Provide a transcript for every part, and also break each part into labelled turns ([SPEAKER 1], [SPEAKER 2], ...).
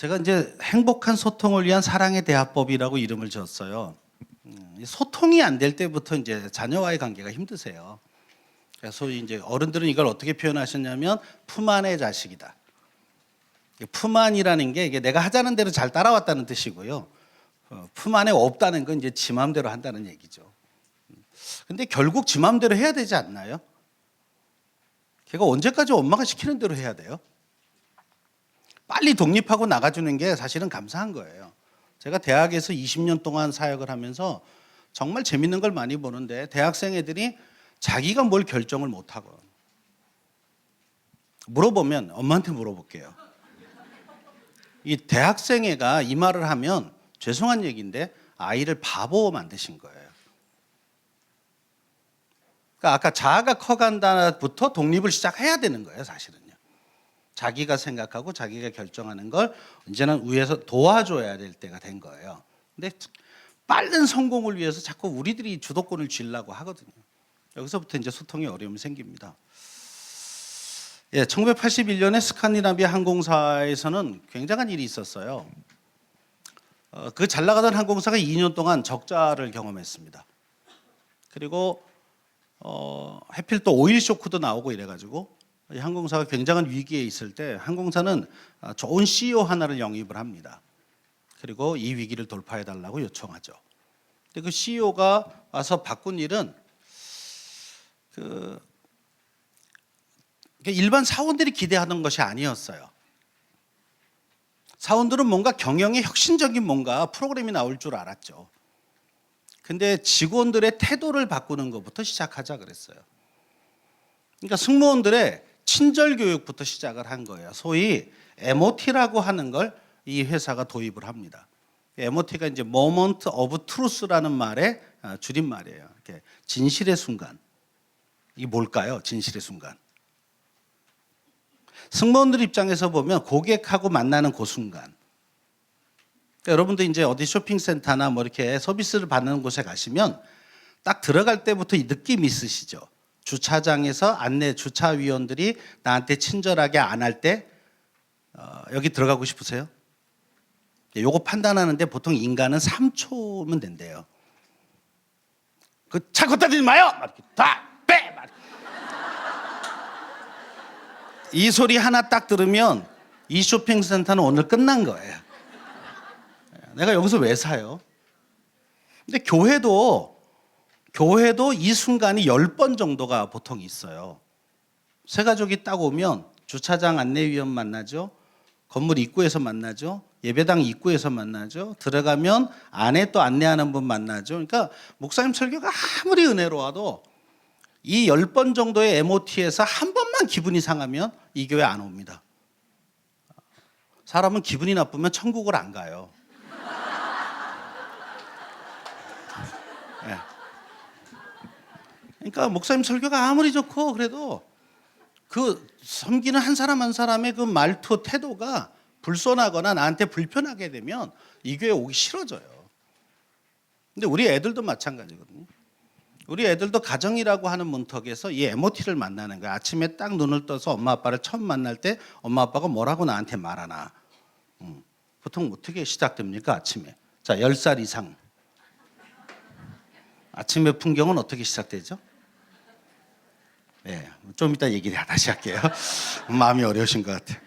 [SPEAKER 1] 제가 이제 행복한 소통을 위한 사랑의 대화법이라고 이름을 지었어요. 소통이 안 될 때부터 이제 자녀와의 관계가 힘드세요. 그래서 이제 어른들은 이걸 어떻게 표현하셨냐면 품 안의 자식이다. 품 안이라는 게 이게 내가 하자는 대로 잘 따라왔다는 뜻이고요. 품 안에 없다는 건 이제 지 마음대로 한다는 얘기죠. 근데 결국 지 마음대로 해야 되지 않나요? 걔가 언제까지 엄마가 시키는 대로 해야 돼요? 빨리 독립하고 나가주는 게 사실은 감사한 거예요. 제가 대학에서 20년 동안 사역을 하면서 정말 재밌는 걸 많이 보는데 대학생 애들이 자기가 뭘 결정을 못하고 물어보면 엄마한테 물어볼게요. 이 대학생 애가 이 말을 하면 죄송한 얘기인데 아이를 바보 만드신 거예요. 그러니까 아까 자아가 커간다부터 독립을 시작해야 되는 거예요, 사실은요. 자기가 생각하고 자기가 결정하는 걸 이제는 위에서 도와줘야 될 때가 된 거예요. 근데 빠른 성공을 위해서 자꾸 우리들이 주도권을 쥐려고 하거든요. 여기서부터 이제 소통에 어려움이 생깁니다. 1981년에 스칸디나비아 항공사에서는 굉장한 일이 있었어요. 그 잘 나가던 항공사가 2년 동안 적자를 경험했습니다. 그리고 하필 또 오일 쇼크도 나오고 이래가지고 이 항공사가 굉장한 위기에 있을 때 항공사는 좋은 CEO 하나를 영입을 합니다. 그리고 이 위기를 돌파해 달라고 요청하죠. 근데 그 CEO가 와서 바꾼 일은 일반 사원들이 기대하던 것이 아니었어요. 사원들은 뭔가 경영에 혁신적인 뭔가 프로그램이 나올 줄 알았죠. 근데 직원들의 태도를 바꾸는 것부터 시작하자 그랬어요. 그러니까 승무원들의 친절 교육부터 시작을 한 거예요. 소위 MOT라고 하는 걸 이 회사가 도입을 합니다. MOT가 이제 Moment of Truth라는 말의 줄임말이에요. 이렇게 진실의 순간. 이게 뭘까요? 진실의 순간. 승무원들 입장에서 보면 고객하고 만나는 그 순간. 그러니까 여러분도 이제 어디 쇼핑센터나 뭐 이렇게 서비스를 받는 곳에 가시면 딱 들어갈 때부터 이 느낌 있으시죠? 주차장에서 주차위원들이 나한테 친절하게 안 할 때 여기 들어가고 싶으세요? 요거 판단하는데 보통 인간은 3초면 된대요. 그 차 갖다 대지 마요! 다 빼! 이 소리 하나 딱 들으면 이 쇼핑센터는 오늘 끝난 거예요. 내가 여기서 왜 사요? 근데 교회도 이 순간이 10번 정도가 보통 있어요. 새 가족이 딱 오면 주차장 안내위원 만나죠. 건물 입구에서 만나죠. 예배당 입구에서 만나죠. 들어가면 안에 또 안내하는 분 만나죠. 그러니까 목사님 설교가 아무리 은혜로워도 이 10번 정도의 MOT에서 한 번만 기분이 상하면 이 교회 안 옵니다. 사람은 기분이 나쁘면 천국을 안 가요. 네. 그러니까 목사님 설교가 아무리 좋고 그래도 그 섬기는 한 사람 한 사람의 그 말투 태도가 불손하거나 나한테 불편하게 되면 이 교회 오기 싫어져요. 근데 우리 애들도 마찬가지거든요. 우리 애들도 가정이라고 하는 문턱에서 이 MOT를 만나는 거야. 아침에 딱 눈을 떠서 엄마 아빠를 처음 만날 때 엄마 아빠가 뭐라고 나한테 말하나. 보통 어떻게 시작됩니까? 아침에. 자, 10살 이상. 아침의 풍경은 어떻게 시작되죠? 네, 좀 이따 얘기를 다시 할게요. 마음이 어려우신 것 같아요.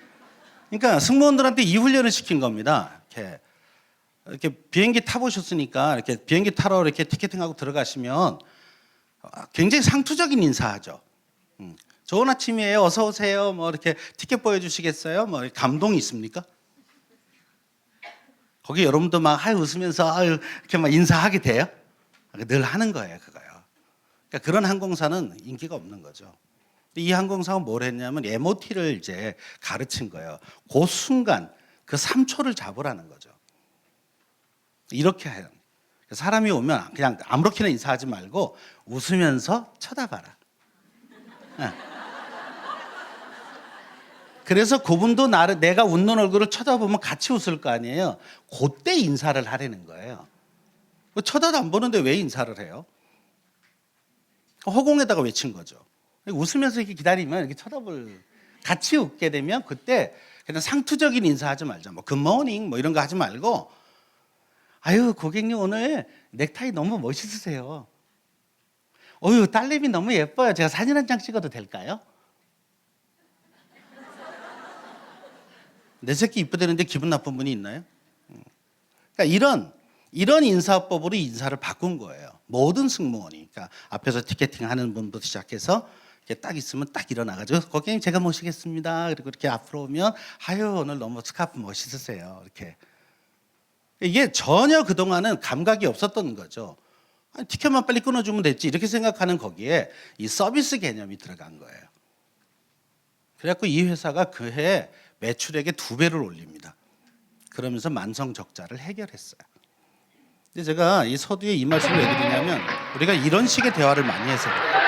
[SPEAKER 1] 그러니까 승무원들한테 이 훈련을 시킨 겁니다. 이렇게 비행기 타보셨으니까 이렇게 비행기 타러 이렇게 티켓팅하고 들어가시면 굉장히 상투적인 인사하죠. 좋은 아침이에요. 어서 오세요. 뭐 이렇게 티켓 보여주시겠어요? 뭐 감동이 있습니까? 거기 여러분도 막 웃으면서 이렇게 막 인사하게 돼요? 늘 하는 거예요, 그거요. 그러니까 그런 항공사는 인기가 없는 거죠. 이 항공사가 뭘 했냐면 MOT를 이제 가르친 거예요. 그 순간 그 3초를 잡으라는 거죠. 이렇게 해요. 사람이 오면 그냥 아무렇게나 인사하지 말고 웃으면서 쳐다봐라. 네. 그래서 그분도 내가 웃는 얼굴을 쳐다보면 같이 웃을 거 아니에요. 그때 인사를 하라는 거예요. 쳐다도 안 보는데 왜 인사를 해요? 허공에다가 외친 거죠. 웃으면서 이렇게 기다리면 이렇게 쳐다볼 같이 웃게 되면 그때 그냥 상투적인 인사하지 말자. 뭐 굿모닝 뭐 이런 거 하지 말고 아유 고객님 오늘 넥타이 너무 멋있으세요. 어유 딸내미 너무 예뻐요. 제가 사진 한 장 찍어도 될까요? 내 새끼 이쁘다는데 기분 나쁜 분이 있나요? 그러니까 이런 인사법으로 인사를 바꾼 거예요. 모든 승무원이. 그러니까 앞에서 티켓팅 하는 분부터 시작해서 이렇게 딱 있으면 딱 일어나가지고 고객님 제가 모시겠습니다. 그리고 이렇게 앞으로 오면 아유 오늘 너무 스카프 멋있으세요. 이렇게. 이게 전혀 그동안은 감각이 없었던 거죠. 아니, 티켓만 빨리 끊어주면 됐지 이렇게 생각하는 거기에 이 서비스 개념이 들어간 거예요. 그래갖고 이 회사가 그해 매출액의 2배를 올립니다. 그러면서 만성적자를 해결했어요. 근데 제가 이 서두에 이 말씀을 왜 드리냐면 우리가 이런 식의 대화를 많이 해서 그래요.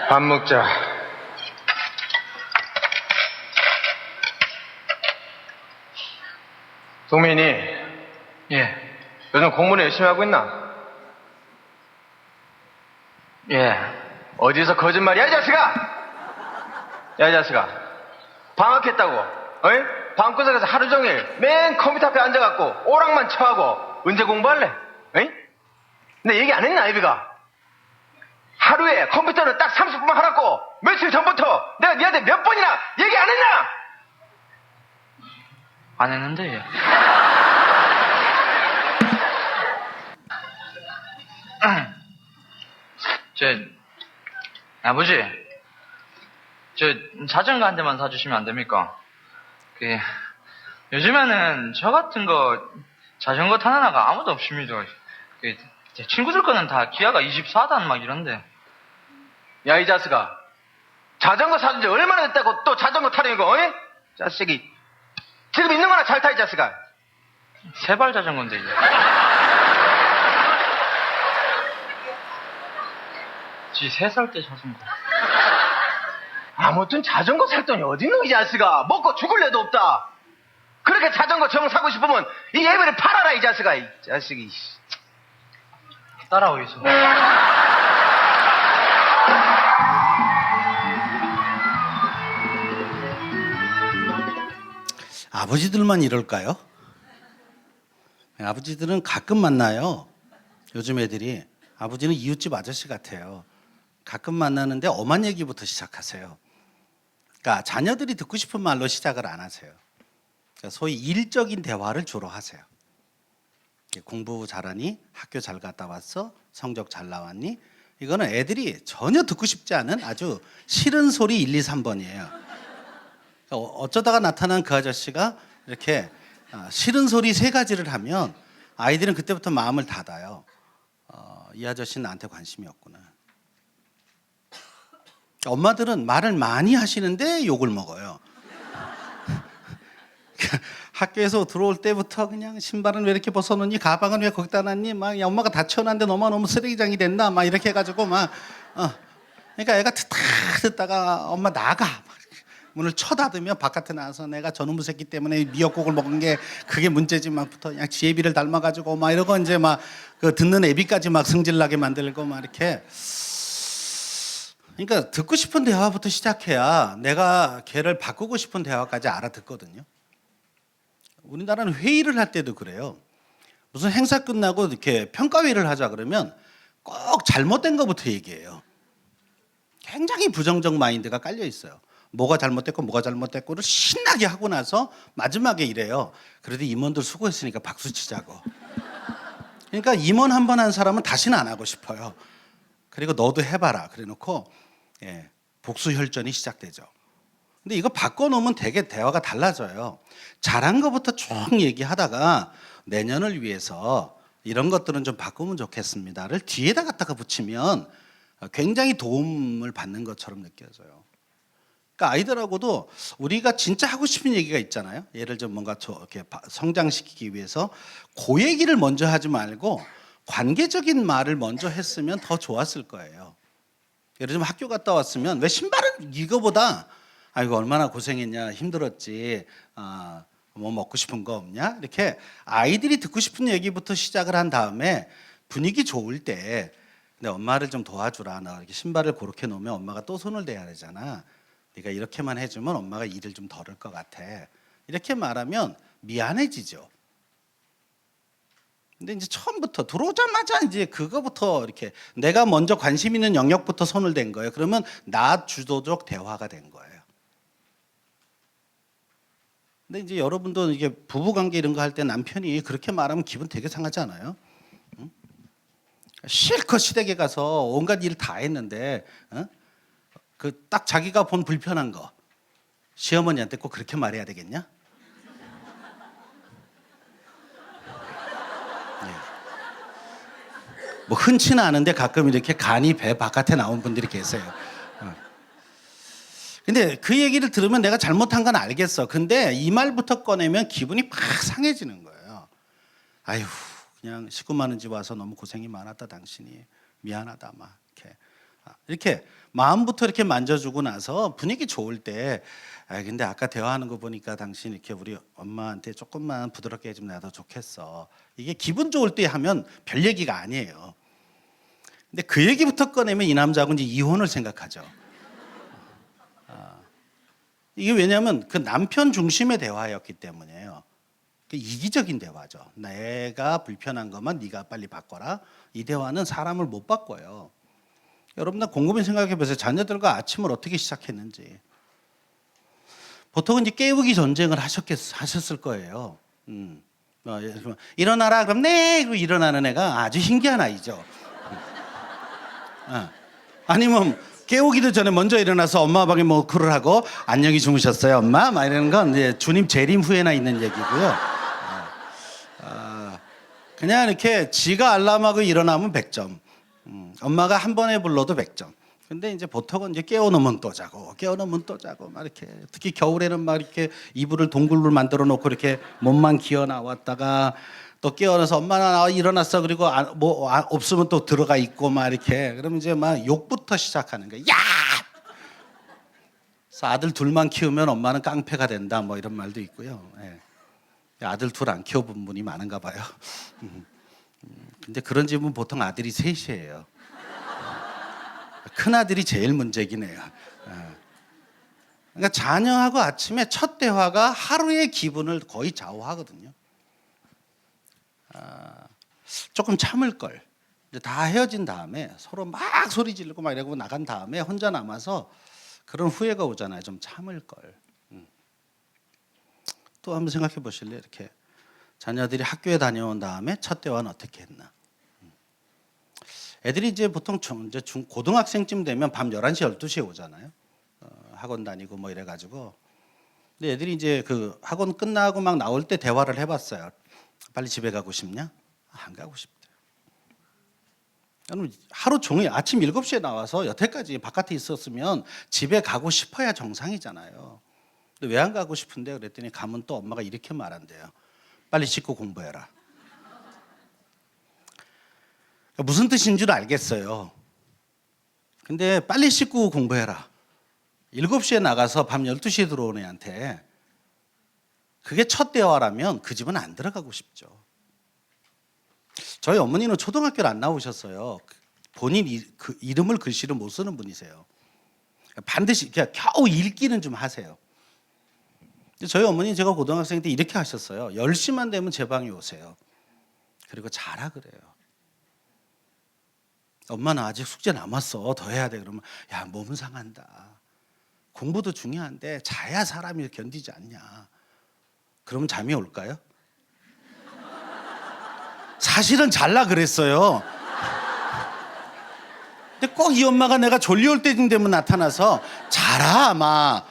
[SPEAKER 2] 밥 먹자. 동민이,
[SPEAKER 3] 예,
[SPEAKER 2] 요즘 공부는 열심히 하고 있나?
[SPEAKER 3] 예.
[SPEAKER 2] 어디서 거짓말이야, 이 자식아! 야, 이 자식아. 방학했다고, 어이? 방구석에서 하루 종일 맨 컴퓨터 앞에 앉아갖고 오락만 쳐하고 언제 공부할래? 어이? 근데 얘기 안 했나, 아이비가? 하루에 컴퓨터는 딱 30분만 하라고 며칠 전부터 내가 니한테 몇 번이나 얘기 안 했나?
[SPEAKER 3] 안 했는데, 예. 아버지, 자전거 한 대만 사주시면 안 됩니까? 요즘에는 저 같은 거 자전거 타는 애가 아무도 없습니다. 제 친구들 거는 다 기아가 24단 막 이런데.
[SPEAKER 2] 야, 이 자식아. 자전거 사준 지 얼마나 됐다고 또 자전거 타려고, 어이? 자식이. 지금 있는 거나 잘 타, 이 자식아.
[SPEAKER 3] 세발 자전거인데, 이게. 지 3살 때 자전거.
[SPEAKER 2] 아무튼 자전거 살 돈이 어디 있는 이 자식아. 먹고 죽을 애도 없다. 그렇게 자전거 정 사고 싶으면 이 예배를 팔아라, 이 자식아. 이 자식이.
[SPEAKER 3] 따라오겠어.
[SPEAKER 1] 아버지들만 이럴까요? 아버지들은 가끔 만나요. 요즘 애들이. 아버지는 이웃집 아저씨 같아요. 가끔 만나는데 엄한 얘기부터 시작하세요. 그러니까 자녀들이 듣고 싶은 말로 시작을 안 하세요. 그러니까 소위 일적인 대화를 주로 하세요. 공부 잘하니? 학교 잘 갔다 왔어? 성적 잘 나왔니? 이거는 애들이 전혀 듣고 싶지 않은 아주 싫은 소리 1, 2, 3번이에요. 어쩌다가 나타난 그 아저씨가 이렇게 싫은 소리 3가지를 하면 아이들은 그때부터 마음을 닫아요. 이 아저씨는 나한테 관심이 없구나. 엄마들은 말을 많이 하시는데 욕을 먹어요. 학교에서 들어올 때부터 그냥 신발은 왜 이렇게 벗어놓니? 가방은 왜 거기다 놨니? 막 엄마가 다 치워놨는데 너만 너무 쓰레기장이 됐나? 막 이렇게 해가지고 막 그러니까 애가 듣다가 엄마 나가. 문을 쳐닫으며 바깥에 나와서 내가 저놈의 새끼 때문에 미역국을 먹은 게 그게 문제지 막부터 그냥 지혜비를 닮아가지고 막 이러고 이제 막 그 듣는 애비까지 막 승질나게 만들고 막 이렇게. 그러니까 듣고 싶은 대화부터 시작해야 내가 걔를 바꾸고 싶은 대화까지 알아듣거든요. 우리나라는 회의를 할 때도 그래요. 무슨 행사 끝나고 이렇게 평가회의를 하자 그러면 꼭 잘못된 것부터 얘기해요. 굉장히 부정적 마인드가 깔려 있어요. 뭐가 잘못됐고를 신나게 하고 나서 마지막에 이래요. 그래도 임원들 수고했으니까 박수 치자고. 그러니까 임원 한 번 한 사람은 다시는 안 하고 싶어요. 그리고 너도 해봐라. 그래놓고 복수혈전이 시작되죠. 근데 이거 바꿔놓으면 되게 대화가 달라져요. 잘한 것부터 쭉 얘기하다가 내년을 위해서 이런 것들은 좀 바꾸면 좋겠습니다를 뒤에다 갖다가 붙이면 굉장히 도움을 받는 것처럼 느껴져요. 그러니까 아이들하고도 우리가 진짜 하고 싶은 얘기가 있잖아요. 예를 좀 뭔가 이렇게 성장시키기 위해서 그 얘기를 먼저 하지 말고 관계적인 말을 먼저 했으면 더 좋았을 거예요. 예를 들면 학교 갔다 왔으면 왜 신발은 이거보다 아이고 얼마나 고생했냐 힘들었지 뭐 먹고 싶은 거 없냐 이렇게 아이들이 듣고 싶은 얘기부터 시작을 한 다음에 분위기 좋을 때 근데 엄마를 좀 도와주라 나 이렇게 신발을 그렇게 놓으면 엄마가 또 손을 대야 되잖아. 네가 이렇게만 해주면 엄마가 일을 좀 덜을 것 같아. 이렇게 말하면 미안해지죠. 근데 이제 처음부터 들어오자마자 이제 그거부터 이렇게 내가 먼저 관심 있는 영역부터 손을 댄 거예요. 그러면 나 주도적 대화가 된 거예요. 근데 이제 여러분도 이게 부부관계 이런 거 할 때 남편이 그렇게 말하면 기분 되게 상하지 않아요? 응? 실컷 시댁에 가서 온갖 일 다 했는데 그 딱 자기가 본 불편한 거 시어머니한테 꼭 그렇게 말해야 되겠냐? 뭐 흔치는 않은데 가끔 이렇게 간이 배 바깥에 나온 분들이 계세요. 근데 그 얘기를 들으면 내가 잘못한 건 알겠어. 근데 이 말부터 꺼내면 기분이 팍 상해지는 거예요. 아휴, 그냥 식구 많은 집 와서 너무 고생이 많았다 당신이. 미안하다 막 이렇게 마음부터 이렇게 만져주고 나서 분위기 좋을 때 근데 아까 대화하는 거 보니까 당신 이렇게 우리 엄마한테 조금만 부드럽게 해주면 나도 좋겠어. 이게 기분 좋을 때 하면 별 얘기가 아니에요. 근데 그 얘기부터 꺼내면 이 남자하고 이제 이혼을 생각하죠. 이게 왜냐하면 그 남편 중심의 대화였기 때문이에요. 이기적인 대화죠. 내가 불편한 것만 네가 빨리 바꿔라. 이 대화는 사람을 못 바꿔요. 여러분들 곰곰이 생각해 보세요. 자녀들과 아침을 어떻게 시작했는지. 보통은 이제 깨우기 전쟁을 하셨을 거예요. 일어나라 그럼 네 그리고 일어나는 애가 아주 신기한 아이죠. 아니면 깨우기도 전에 먼저 일어나서 엄마 방에 뭐 그를 하고 안녕히 주무셨어요 엄마 막 이러는 건 이제 주님 재림 후에나 있는 얘기고요. 그냥 이렇게 지가 알람하고 일어나면 100점. 엄마가 한 번에 불러도 100점. 근데 이제 보통은 이제 깨워놓으면 또 자고 깨워놓으면 또 자고 막 이렇게 특히 겨울에는 막 이렇게 이불을 동굴로 만들어 놓고 이렇게 몸만 기어 나왔다가 또 깨어나서 엄마 나 일어났어 그리고 없으면 또 들어가 있고 막 이렇게 그러면 이제 막 욕부터 시작하는 거야. 야! 그래서 아들 둘만 키우면 엄마는 깡패가 된다 뭐 이런 말도 있고요. 예. 아들 둘 안 키워본 분이 많은가 봐요. 근데 그런 집은 보통 아들이 셋이에요. 큰 아들이 제일 문제긴 해요. 그러니까 자녀하고 아침에 첫 대화가 하루의 기분을 거의 좌우하거든요. 조금 참을 걸. 이제 다 헤어진 다음에 서로 막 소리 지르고 막 이러고 나간 다음에 혼자 남아서 그런 후회가 오잖아요. 좀 참을 걸. 또 한번 생각해 보실래요? 이렇게 자녀들이 학교에 다녀온 다음에 첫 대화는 어떻게 했나? 애들이 이제 보통 이제 고등학생쯤 되면 밤 11시, 12시에 오잖아요. 학원 다니고 뭐 이래가지고. 근데 애들이 이제 그 학원 끝나고 막 나올 때 대화를 해봤어요. 빨리 집에 가고 싶냐? 안 가고 싶대요. 하루 종일 아침 7시에 나와서 여태까지 바깥에 있었으면 집에 가고 싶어야 정상이잖아요. 근데 왜 안 가고 싶은데? 그랬더니 가면 또 엄마가 이렇게 말한대요. 빨리 씻고 공부해라. 무슨 뜻인 줄 알겠어요. 근데 빨리 씻고 공부해라. 7시에 나가서 밤 12시에 들어온 애한테 그게 첫 대화라면 그 집은 안 들어가고 싶죠. 저희 어머니는 초등학교를 안 나오셨어요. 본인 그 이름을 글씨를 못 쓰는 분이세요. 반드시 그냥 겨우 읽기는 좀 하세요. 저희 어머니 제가 고등학생 때 이렇게 하셨어요. 10시만 되면 제 방에 오세요. 그리고 자라 그래요. 엄마는 아직 숙제 남았어. 더 해야 돼. 그러면 야, 몸은 상한다. 공부도 중요한데 자야 사람이 견디지 않냐. 그러면 잠이 올까요? 사실은 잘라 그랬어요. 근데 꼭 이 엄마가 내가 졸려올 때쯤 되면 나타나서 자라 아마.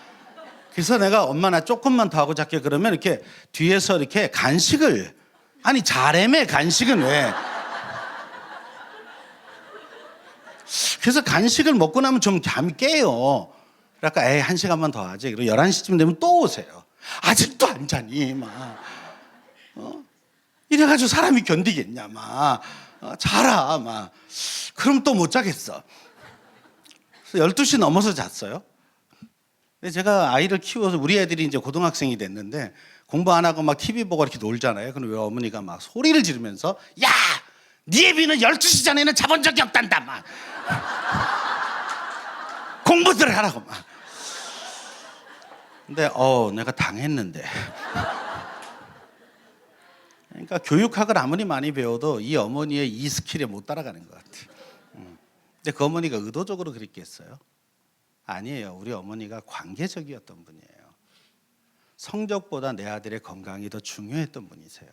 [SPEAKER 1] 그래서 내가 엄마 나 조금만 더 하고 잘게 그러면 이렇게 뒤에서 이렇게 간식을 아니 자래매 간식은 왜? 그래서 간식을 먹고 나면 좀 잠이 깨요. 그러니까 에이 1시간만 더 하지. 그리고 11시쯤 되면 또 오세요. 아직도 안 자니 막. 이래가지고 사람이 견디겠냐 막. 자라 막. 그럼 또 못 자겠어. 그래서 12시 넘어서 잤어요. 근데 제가 아이를 키워서 우리 애들이 이제 고등학생이 됐는데 공부 안 하고 막 TV 보고 이렇게 놀잖아요. 그럼 왜 어머니가 막 소리를 지르면서 야! 네 애비는 12시 전에는 자본 적이 없단다 막. 공부들 하라고 막. 근데 내가 당했는데. 그러니까 교육학을 아무리 많이 배워도 이 어머니의 이 스킬에 못 따라가는 것 같아. 근데 그 어머니가 의도적으로 그렇게 했어요? 아니에요. 우리 어머니가 관계적이었던 분이에요. 성적보다 내 아들의 건강이 더 중요했던 분이세요.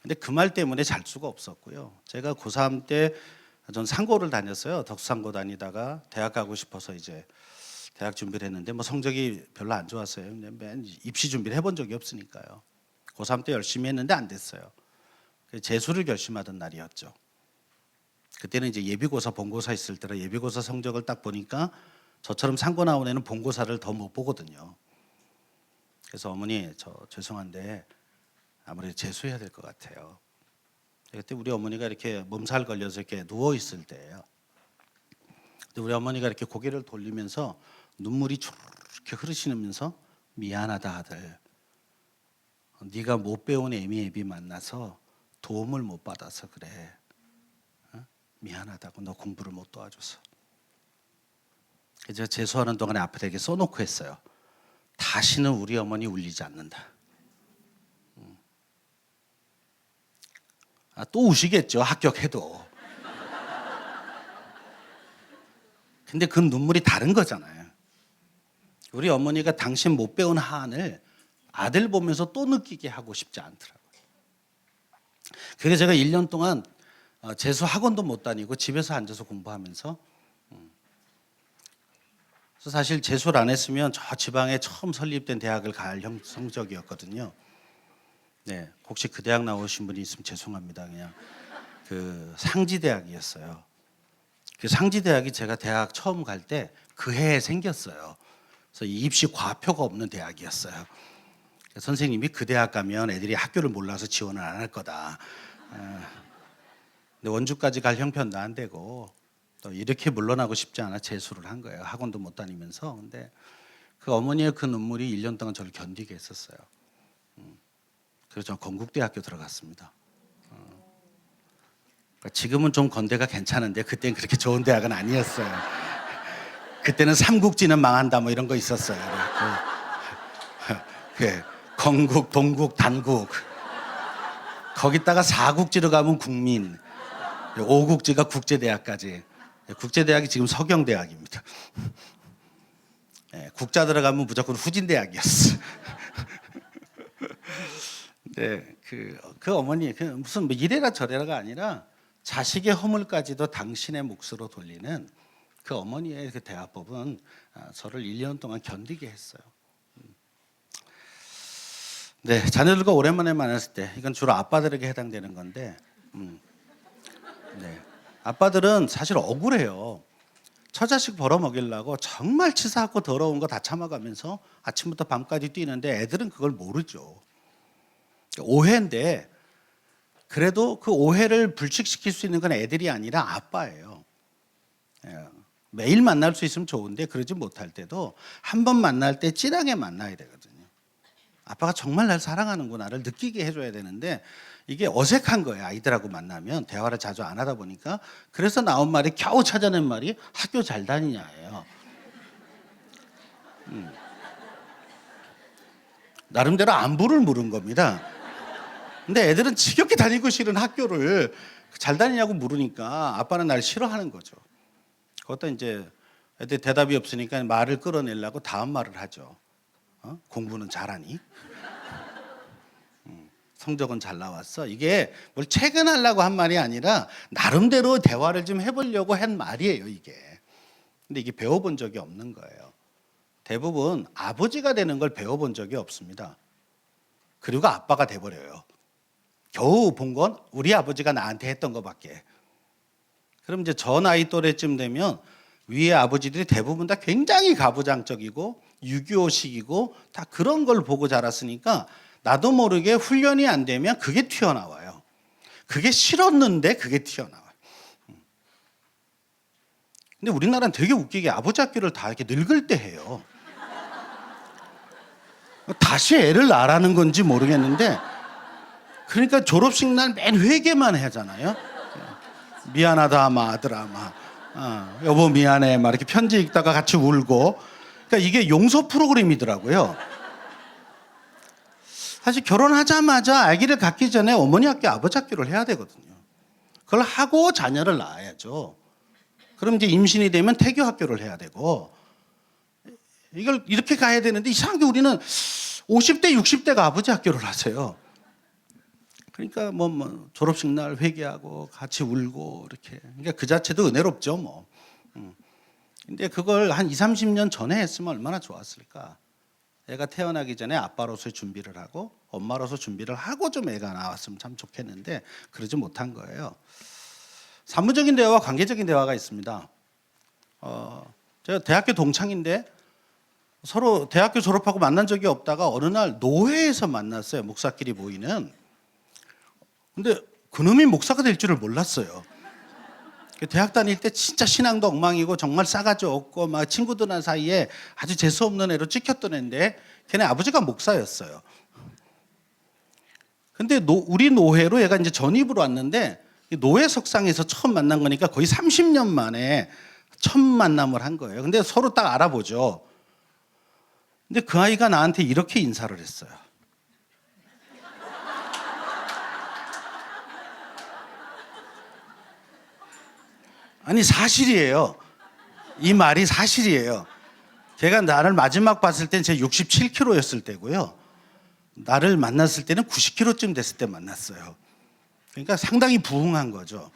[SPEAKER 1] 근데 그 말 때문에 잘 수가 없었고요. 제가 고3 때 전 상고를 다녔어요. 덕수상고 다니다가 대학 가고 싶어서 이제 대학 준비를 했는데 뭐 성적이 별로 안 좋았어요. 맨 입시 준비를 해본 적이 없으니까요. 고3 때 열심히 했는데 안 됐어요. 재수를 결심하던 날이었죠. 그때는 이제 예비고사, 본고사 있을 때라 예비고사 성적을 딱 보니까 저처럼 상고 나온 애는 본고사를 더 못 보거든요. 그래서 어머니 저 죄송한데 아무래도 재수해야 될 것 같아요. 그때 우리 어머니가 이렇게 몸살 걸려서 이렇게 누워 있을 때예요. 근데 우리 어머니가 이렇게 고개를 돌리면서 눈물이 이렇게 흐르시면서 미안하다 아들. 네가 못 배운 애미 만나서 도움을 못 받아서 그래. 미안하다고 너 공부를 못 도와줘서. 제가 재수하는 동안에 앞에 되게 써놓고 했어요. 다시는 우리 어머니 울리지 않는다. 또 우시겠죠. 합격해도. 근데 그 눈물이 다른 거잖아요. 우리 어머니가 당신 못 배운 한을 아들 보면서 또 느끼게 하고 싶지 않더라고요. 그래서 제가 1년 동안 재수 학원도 못 다니고 집에서 앉아서 공부하면서 그래서 사실 재수를 안 했으면 저 지방에 처음 설립된 대학을 갈 성적이었거든요. 네, 혹시 그 대학 나오신 분이 있으면 죄송합니다. 그냥 그 상지대학이었어요. 그 상지대학이 제가 대학 처음 갈 때 그 해에 생겼어요. 그래서 입시 과표가 없는 대학이었어요. 선생님이 그 대학 가면 애들이 학교를 몰라서 지원을 안 할 거다. 근데 원주까지 갈 형편도 안 되고 또 이렇게 물러나고 싶지 않아 재수를 한 거예요. 학원도 못 다니면서. 근데 그 어머니의 그 눈물이 1년 동안 저를 견디게 했었어요. 그래서 저는 건국대학교 들어갔습니다. 그러니까 지금은 좀 건대가 괜찮은데 그때는 그렇게 좋은 대학은 아니었어요. 그때는 삼국지는 망한다 뭐 이런 거 있었어요. 건국, 동국, 단국. 거기다가 사국지로 가면 국민, 오국지가 국제대학까지. 국제대학이 지금 서경대학입니다. 국자 들어가면 무조건 후진대학이었어. 네, 그 어머니 무슨 뭐 이래라 저래라가 아니라 자식의 허물까지도 당신의 몫으로 돌리는 그 어머니의 그 대화법은 저를 1년 동안 견디게 했어요. 네, 자녀들과 오랜만에 만났을 때 이건 주로 아빠들에게 해당되는 건데, 네, 아빠들은 사실 억울해요. 처자식 벌어먹이려고 정말 치사하고 더러운 거 다 참아가면서 아침부터 밤까지 뛰는데 애들은 그걸 모르죠. 오해인데 그래도 그 오해를 불식시킬 수 있는 건 애들이 아니라 아빠예요. 매일 만날 수 있으면 좋은데 그러지 못할 때도 한 번 만날 때 찐하게 만나야 되거든요. 아빠가 정말 날 사랑하는구나를 느끼게 해줘야 되는데 이게 어색한 거예요. 아이들하고 만나면 대화를 자주 안 하다 보니까. 그래서 나온 말이 겨우 찾아낸 말이 학교 잘 다니냐예요. 나름대로 안부를 물은 겁니다. 근데 애들은 지겹게 다니고 싫은 학교를 잘 다니냐고 물으니까 아빠는 날 싫어하는 거죠. 그것도 이제 애들 대답이 없으니까 말을 끌어내려고 다음 말을 하죠. 공부는 잘하니? 성적은 잘 나왔어? 이게 뭘 체근하려고 한 말이 아니라 나름대로 대화를 좀 해보려고 한 말이에요, 이게. 근데 이게 배워본 적이 없는 거예요. 대부분 아버지가 되는 걸 배워본 적이 없습니다. 그리고 아빠가 돼버려요. 겨우 본 건 우리 아버지가 나한테 했던 것밖에. 그럼 이제 저 나이 또래쯤 되면 위에 아버지들이 대부분 다 굉장히 가부장적이고 유교식이고 다 그런 걸 보고 자랐으니까 나도 모르게 훈련이 안 되면 그게 튀어나와요. 그게 싫었는데 그게 튀어나와요. 근데 우리나라는 되게 웃기게 아버지 학교를 다 이렇게 늙을 때 해요. 다시 애를 낳으라는 건지 모르겠는데 그러니까 졸업식 날 맨 회개만 하잖아요. 미안하다 마 아들아 마 여보 미안해 막 이렇게 편지 읽다가 같이 울고 그러니까 이게 용서 프로그램이더라고요. 사실 결혼하자마자 아기를 갖기 전에 어머니 학교, 아버지 학교를 해야 되거든요. 그걸 하고 자녀를 낳아야죠. 그럼 이제 임신이 되면 태교 학교를 해야 되고, 이걸 이렇게 가야 되는데 이상하게 우리는 50대, 60대가 아버지 학교를 하세요. 그러니까 뭐 졸업식 날 회개하고 같이 울고 이렇게. 그러니까 그 자체도 은혜롭죠, 뭐. 근데 그걸 한 20, 30년 전에 했으면 얼마나 좋았을까. 애가 태어나기 전에 아빠로서의 준비를 하고 엄마로서 준비를 하고 좀 애가 나왔으면 참 좋겠는데 그러지 못한 거예요. 사무적인 대화와 관계적인 대화가 있습니다. 제가 대학교 동창인데 서로 대학교 졸업하고 만난 적이 없다가 어느 날 노회에서 만났어요. 목사끼리 모이는. 근데 그놈이 목사가 될 줄을 몰랐어요. 대학 다닐 때 진짜 신앙도 엉망이고 정말 싸가지 없고 막 친구들 사이에 아주 재수없는 애로 찍혔던 애인데 걔네 아버지가 목사였어요. 근데 우리 노회로 얘가 이제 전입으로 왔는데 노회 석상에서 처음 만난 거니까 거의 30년 만에 첫 만남을 한 거예요. 근데 서로 딱 알아보죠. 근데 그 아이가 나한테 이렇게 인사를 했어요. 아니 사실이에요. 이 말이 사실이에요. 걔가 나를 마지막 봤을 땐 제 67kg였을 때고요. 나를 만났을 때는 90kg쯤 됐을 때 만났어요. 그러니까 상당히 부흥한 거죠.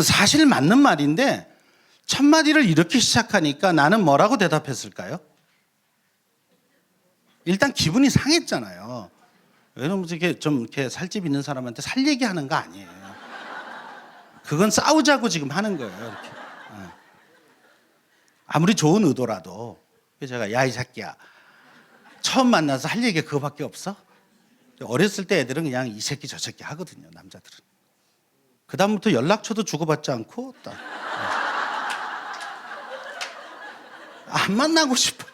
[SPEAKER 1] 사실 맞는 말인데 첫 마디를 이렇게 시작하니까 나는 뭐라고 대답했을까요? 일단 기분이 상했잖아요. 왜냐면 이렇게 살집 있는 사람한테 살 얘기하는 거 아니에요. 그건 싸우자고 지금 하는 거예요. 이렇게. 아무리 좋은 의도라도. 그래서 제가 야 이 새끼야 처음 만나서 할 얘기가 그거밖에 없어? 어렸을 때 애들은 그냥 이 새끼 저 새끼 하거든요. 남자들은. 그 다음부터 연락처도 주고받지 않고 안 만나고 싶어.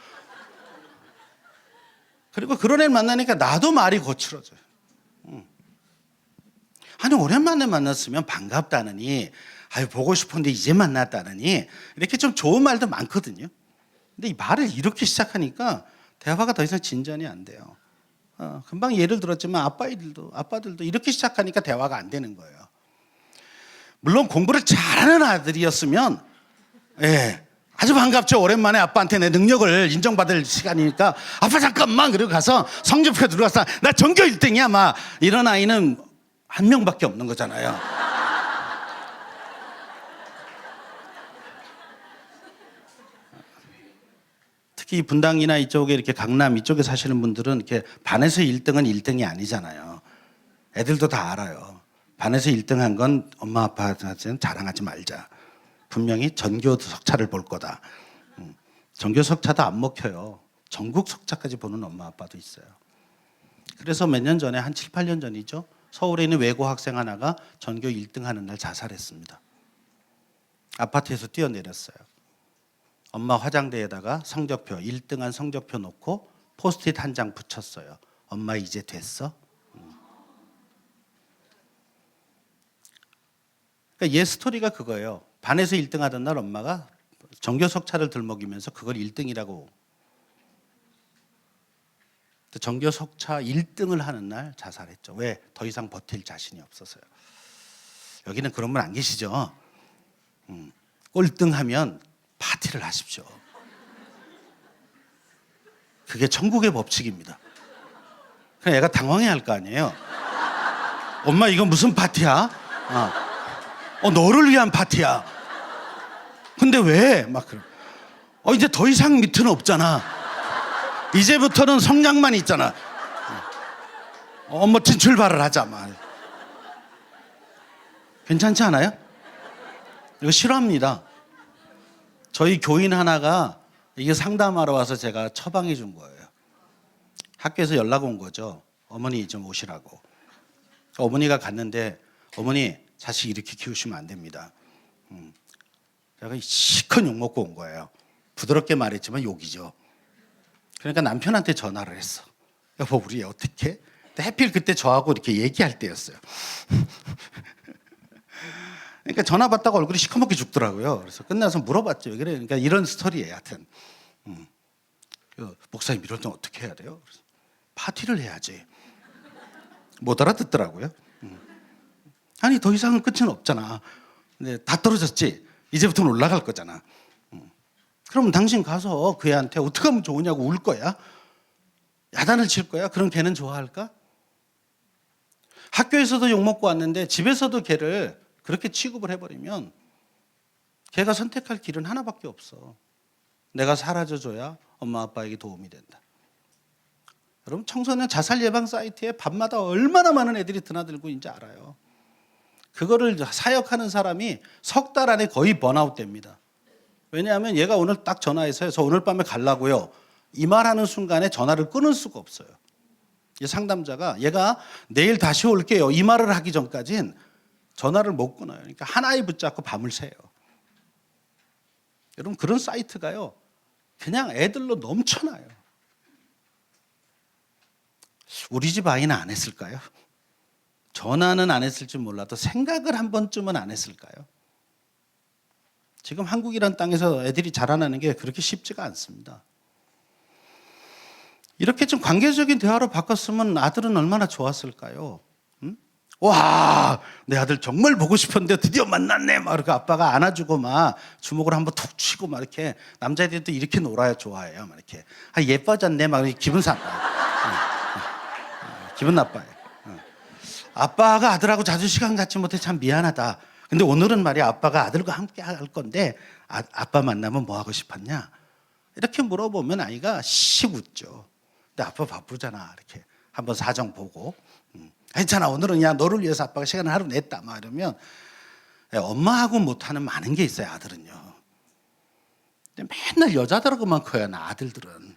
[SPEAKER 1] 그리고 그런 애를 만나니까 나도 말이 거칠어져요. 아니 오랜만에 만났으면 반갑다느니 아유 보고 싶은데 이제 만났다느니 이렇게 좀 좋은 말도 많거든요. 근데 이 말을 이렇게 시작하니까 대화가 더 이상 진전이 안 돼요. 금방 예를 들었지만 아빠들도 이렇게 시작하니까 대화가 안 되는 거예요. 물론 공부를 잘하는 아들이었으면 아주 반갑죠. 오랜만에 아빠한테 내 능력을 인정받을 시간이니까 아빠 잠깐만 그러고 가서 성적표 들어가서 나 전교 1등이야 막 이런 아이는 한 명밖에 없는 거잖아요. 특히 분당이나 이쪽에 이렇게 강남 이쪽에 사시는 분들은 이렇게 반에서 1등은 1등이 아니잖아요. 애들도 다 알아요. 반에서 1등한 건 엄마 아빠한테는 자랑하지 말자. 분명히 전교 석차를 볼 거다. 전교 석차도 안 먹혀요. 전국 석차까지 보는 엄마 아빠도 있어요. 그래서 몇 년 전에 한 7, 8년 전이죠. 서울에 있는 외고 학생 하나가 전교 1등 하는 날 자살했습니다. 아파트에서 뛰어내렸어요. 엄마 화장대에다가 성적표 1등한 성적표 놓고 포스트잇 한 장 붙였어요. 엄마 이제 됐어? 그러니까 얘 스토리가 그거예요. 반에서 1등 하던 날 엄마가 전교 석차를 들먹이면서 그걸 1등이라고. 전교 석차 1등을 하는 날 자살했죠. 왜? 더 이상 버틸 자신이 없어서요. 여기는 그런 분 안 계시죠? 꼴등하면 파티를 하십시오. 그게 천국의 법칙입니다. 그냥 애가 당황해야 할 거 아니에요. 엄마 이거 무슨 파티야? 너를 위한 파티야. 근데 왜? 막 그래. 이제 더 이상 밑은 없잖아. 이제부터는 성량만 있잖아. 멋진 출발을 하자. 막. 괜찮지 않아요? 이거 싫어합니다. 저희 교인 하나가 이게 상담하러 와서 제가 처방해 준 거예요. 학교에서 연락 온 거죠. 어머니 좀 오시라고. 어머니가 갔는데 어머니 자식 이렇게 키우시면 안 됩니다. 제가 시큰 욕 먹고 온 거예요. 부드럽게 말했지만 욕이죠. 그러니까 남편한테 전화를 했어. 여보 우리 어떻게? 하필 그때 저하고 이렇게 얘기할 때였어요. 그러니까 전화 받다가 얼굴이 시커멓게 죽더라고요. 그래서 끝나서 물어봤죠. 왜 그래? 그러니까 이런 스토리예요. 하여튼 목사님 이럴 땐 어떻게 해야 돼요? 그래서 파티를 해야지. 못 알아듣더라고요. 아니 더 이상은 끝은 없잖아. 근데 다 떨어졌지. 이제부터는 올라갈 거잖아. 그러면 당신 가서 그 애한테 어떻게 하면 좋으냐고 울 거야? 야단을 칠 거야? 그럼 걔는 좋아할까? 학교에서도 욕먹고 왔는데 집에서도 걔를 그렇게 취급을 해버리면 걔가 선택할 길은 하나밖에 없어. 내가 사라져줘야 엄마 아빠에게 도움이 된다. 여러분 청소년 자살 예방 사이트에 밤마다 얼마나 많은 애들이 드나들고 있는지 알아요. 그거를 사역하는 사람이 석 달 안에 거의 번아웃 됩니다. 왜냐하면 얘가 오늘 딱 전화해서 저 오늘 밤에 가려고요. 이 말하는 순간에 전화를 끊을 수가 없어요. 이 상담자가 얘가 내일 다시 올게요. 이 말을 하기 전까진 전화를 못 끊어요. 그러니까 하나에 붙잡고 밤을 새요. 여러분 그런 사이트가요. 그냥 애들로 넘쳐나요. 우리 집 아이는 안 했을까요? 전화는 안 했을지 몰라도 생각을 한 번쯤은 안 했을까요? 지금 한국이란 땅에서 애들이 자라나는 게 그렇게 쉽지가 않습니다. 이렇게 좀 관계적인 대화로 바꿨으면 아들은 얼마나 좋았을까요? 와, 내 아들 정말 보고 싶었는데 드디어 만났네. 막 이렇게 아빠가 안아주고 막 주먹을 한번 툭 치고 막 이렇게 남자애들도 이렇게 놀아야 좋아해요. 막 이렇게 예뻐졌네. 막 기분 나빠요. 기분 나빠요. 아빠가 아들하고 자주 시간 갖지 못해 참 미안하다. 근데 오늘은 말이야 아빠가 아들과 함께 할 건데 아빠 만나면 뭐 하고 싶었냐? 이렇게 물어보면 아이가 씩 웃죠. 근데 아빠 바쁘잖아. 이렇게 한번 사정 보고. 괜찮아 오늘은 야 너를 위해서 아빠가 시간을 하루 냈다. 막 이러면 엄마하고 못하는 많은 게 있어요. 아들은요. 근데 맨날 여자들하고만 커요. 나 아들들은.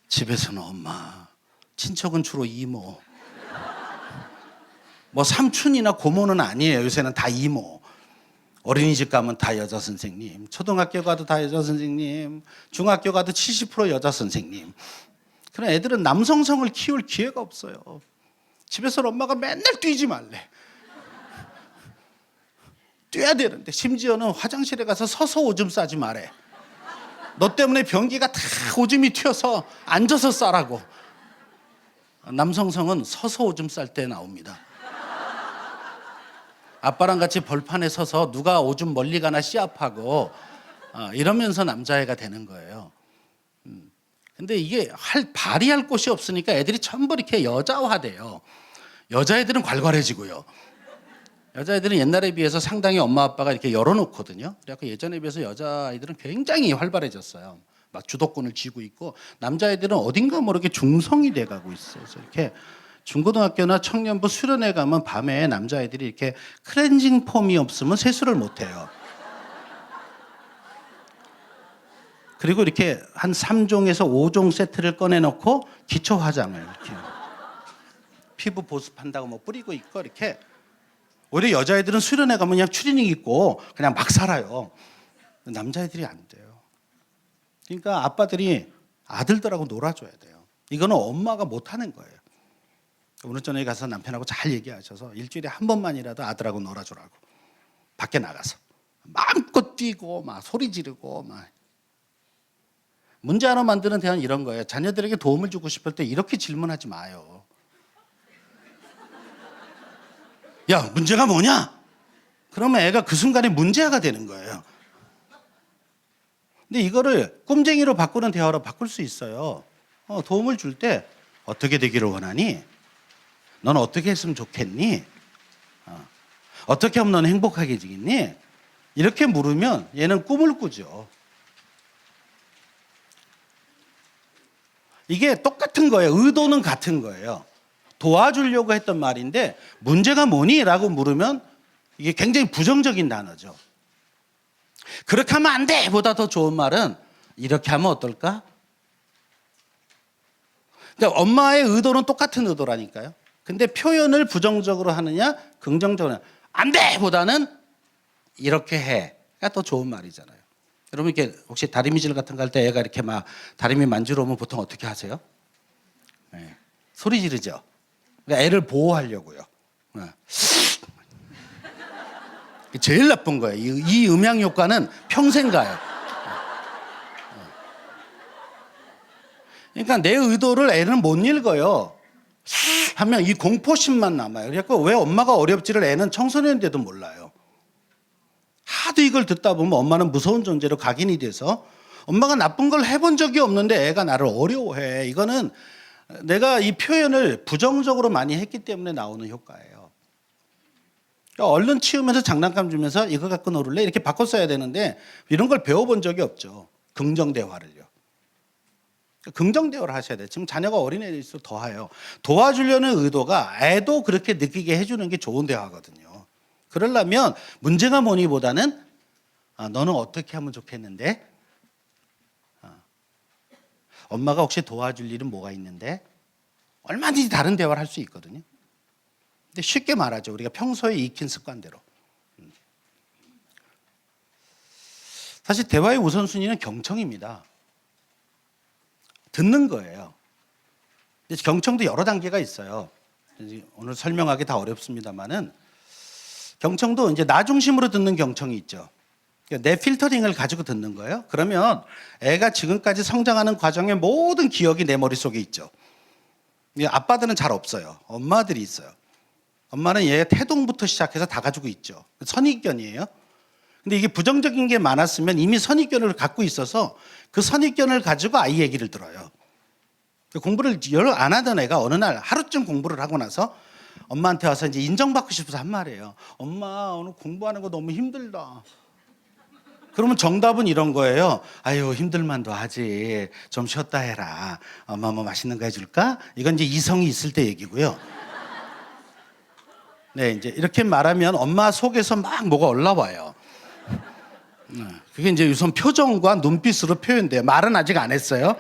[SPEAKER 1] 집에서는 엄마, 친척은 주로 이모. 뭐 삼촌이나 고모는 아니에요. 요새는 다 이모. 어린이집 가면 다 여자 선생님. 초등학교 가도 다 여자 선생님. 중학교 가도 70% 여자 선생님. 그런 애들은 남성성을 키울 기회가 없어요. 집에서 엄마가 맨날 뛰지 말래. 뛰어야 되는데 심지어는 화장실에 가서 서서 오줌 싸지 말래. 너 때문에 변기가 다 오줌이 튀어서 앉아서 싸라고. 남성성은 서서 오줌 쌀 때 나옵니다. 아빠랑 같이 벌판에 서서 누가 오줌 멀리 가나 시합하고 이러면서 남자애가 되는 거예요. 근데 이게 발휘할 곳이 없으니까 애들이 전부 이렇게 여자화돼요. 여자애들은 괄괄해지고요. 여자애들은 옛날에 비해서 상당히 엄마 아빠가 이렇게 열어놓거든요. 그래서 예전에 비해서 여자아이들은 굉장히 활발해졌어요. 막 주도권을 쥐고 있고 남자애들은 어딘가 모르게 중성이 돼가고 있어요. 그래서 이렇게 중고등학교나 청년부 수련회 가면 밤에 남자애들이 이렇게 클렌징 폼이 없으면 세수를 못해요. 그리고 이렇게 한 3종에서 5종 세트를 꺼내놓고 기초 화장을 이렇게 피부 보습한다고 뭐 뿌리고 있고 이렇게 오히려 여자애들은 수련회 가면 그냥 추리닝 입고 그냥 막 살아요. 남자애들이 안 돼요. 그러니까 아빠들이 아들들하고 놀아줘야 돼요. 이거는 엄마가 못하는 거예요. 오늘 저녁에 가서 남편하고 잘 얘기하셔서 일주일에 한 번만이라도 아들하고 놀아주라고. 밖에 나가서 마음껏 뛰고 막 소리 지르고 막. 문제 하나 만드는 대화는 이런 거예요. 자녀들에게 도움을 주고 싶을 때 이렇게 질문하지 마요. 야, 문제가 뭐냐? 그러면 애가 그 순간에 문제아가 되는 거예요. 근데 이거를 꼼쟁이로 바꾸는 대화로 바꿀 수 있어요. 도움을 줄 때 어떻게 되기를 원하니? 넌 어떻게 했으면 좋겠니? 어떻게 하면 넌 행복하게 지겠니? 이렇게 물으면 얘는 꿈을 꾸죠. 이게 똑같은 거예요. 의도는 같은 거예요. 도와주려고 했던 말인데 문제가 뭐니? 라고 물으면 이게 굉장히 부정적인 단어죠. 그렇게 하면 안 돼! 보다 더 좋은 말은 이렇게 하면 어떨까? 그러니까 엄마의 의도는 똑같은 의도라니까요. 근데 표현을 부정적으로 하느냐 긍정적으로 하느냐. 안 돼! 보다는 이렇게 해가 더 좋은 말이잖아요. 여러분 이렇게 혹시 다리미질 같은 거 할 때 애가 이렇게 막 다리미 만지러 오면 보통 어떻게 하세요? 네. 소리 지르죠. 그러니까 애를 보호하려고요. 네. 제일 나쁜 거예요. 이 음향 효과는 평생 가요. 그러니까 내 의도를 애는 못 읽어요. 하면 이 공포심만 남아요. 그러니까 왜 엄마가 어렵지를 애는 청소년인데도 몰라요. 하도 이걸 듣다 보면 엄마는 무서운 존재로 각인이 돼서 엄마가 나쁜 걸 해본 적이 없는데 애가 나를 어려워해. 이거는 내가 이 표현을 부정적으로 많이 했기 때문에 나오는 효과예요. 그러니까 얼른 치우면서 장난감 주면서 이거 갖고 놀을래? 이렇게 바꿔 써야 되는데 이런 걸 배워본 적이 없죠. 긍정 대화를요. 긍정 대화를 하셔야 돼요. 지금 자녀가 어린애일수록 더해요. 도와주려는 의도가 애도 그렇게 느끼게 해주는 게 좋은 대화거든요. 그러려면 문제가 뭐니보다는 너는 어떻게 하면 좋겠는데? 엄마가 혹시 도와줄 일은 뭐가 있는데? 얼마든지 다른 대화를 할 수 있거든요. 근데 쉽게 말하죠. 우리가 평소에 익힌 습관대로. 사실 대화의 우선순위는 경청입니다. 듣는 거예요. 경청도 여러 단계가 있어요. 오늘 설명하기 다 어렵습니다만은 경청도 이제 나 중심으로 듣는 경청이 있죠. 내 필터링을 가지고 듣는 거예요. 그러면 애가 지금까지 성장하는 과정의 모든 기억이 내 머릿속에 있죠. 아빠들은 잘 없어요. 엄마들이 있어요. 엄마는 얘 태동부터 시작해서 다 가지고 있죠. 선입견이에요. 근데 이게 부정적인 게 많았으면 이미 선입견을 갖고 있어서 그 선입견을 가지고 아이 얘기를 들어요. 공부를 열 안 하던 애가 어느 날 하루쯤 공부를 하고 나서 엄마한테 와서 이제 인정받고 싶어서 한 말이에요. 엄마, 오늘 공부하는 거 너무 힘들다. 그러면 정답은 이런 거예요. 아유, 힘들만도 하지. 좀 쉬었다 해라. 엄마 뭐 맛있는 거 해줄까? 이건 이제 이성이 있을 때 얘기고요. 네, 이제 이렇게 말하면 엄마 속에서 막 뭐가 올라와요. 그게 이제 우선 표정과 눈빛으로 표현돼요. 말은 아직 안 했어요.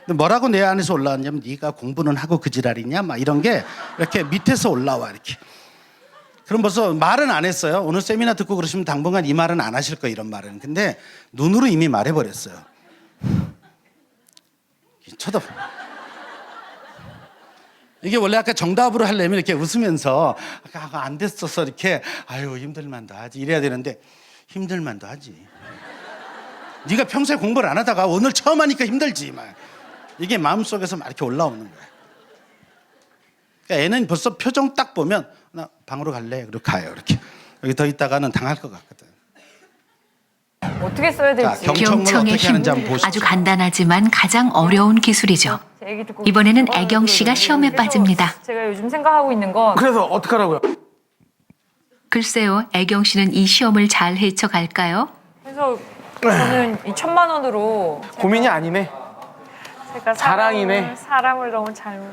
[SPEAKER 1] 근데 뭐라고 내 안에서 올라왔냐면 네가 공부는 하고 그 지랄이냐? 막 이런 게 이렇게 밑에서 올라와 이렇게. 그럼 벌써 말은 안 했어요. 오늘 세미나 듣고 그러시면 당분간 이 말은 안 하실 거예요. 이런 말은. 근데 눈으로 이미 말해버렸어요. 쳐다봐. 이게 원래 아까 정답으로 하려면 이렇게 웃으면서 아까 안 됐어서 이렇게 아유 힘들만도 하지 이래야 되는데 힘들만도 하지. 네가 평소에 공부를 안 하다가 오늘 처음 하니까 힘들지. 막. 이게 마음속에서 막 이렇게 올라오는 거야. 그러니까 애는 벌써 표정 딱 보면 나 방으로 갈래? 그리고 가요. 이렇게. 여기 더 있다가는 당할 것 같거든.
[SPEAKER 4] 어떻게 써야 될지.
[SPEAKER 5] 경청의 힘, 아주 간단하지만 가장 어려운 기술이죠.
[SPEAKER 4] 제 얘기 듣고
[SPEAKER 5] 이번에는 애경 씨가 시험에
[SPEAKER 4] 그래서
[SPEAKER 5] 빠집니다.
[SPEAKER 4] 제가 요즘 생각하고 있는 건
[SPEAKER 6] 그래서 어떡하라고요?
[SPEAKER 5] 글쎄요, 애경 씨는 이 시험을 잘 헤쳐갈까요?
[SPEAKER 4] 그래서 저는 이 1,000만 원으로
[SPEAKER 6] 고민이 아니네.
[SPEAKER 4] 제가
[SPEAKER 6] 자랑이네.
[SPEAKER 4] 사람을 너무 잘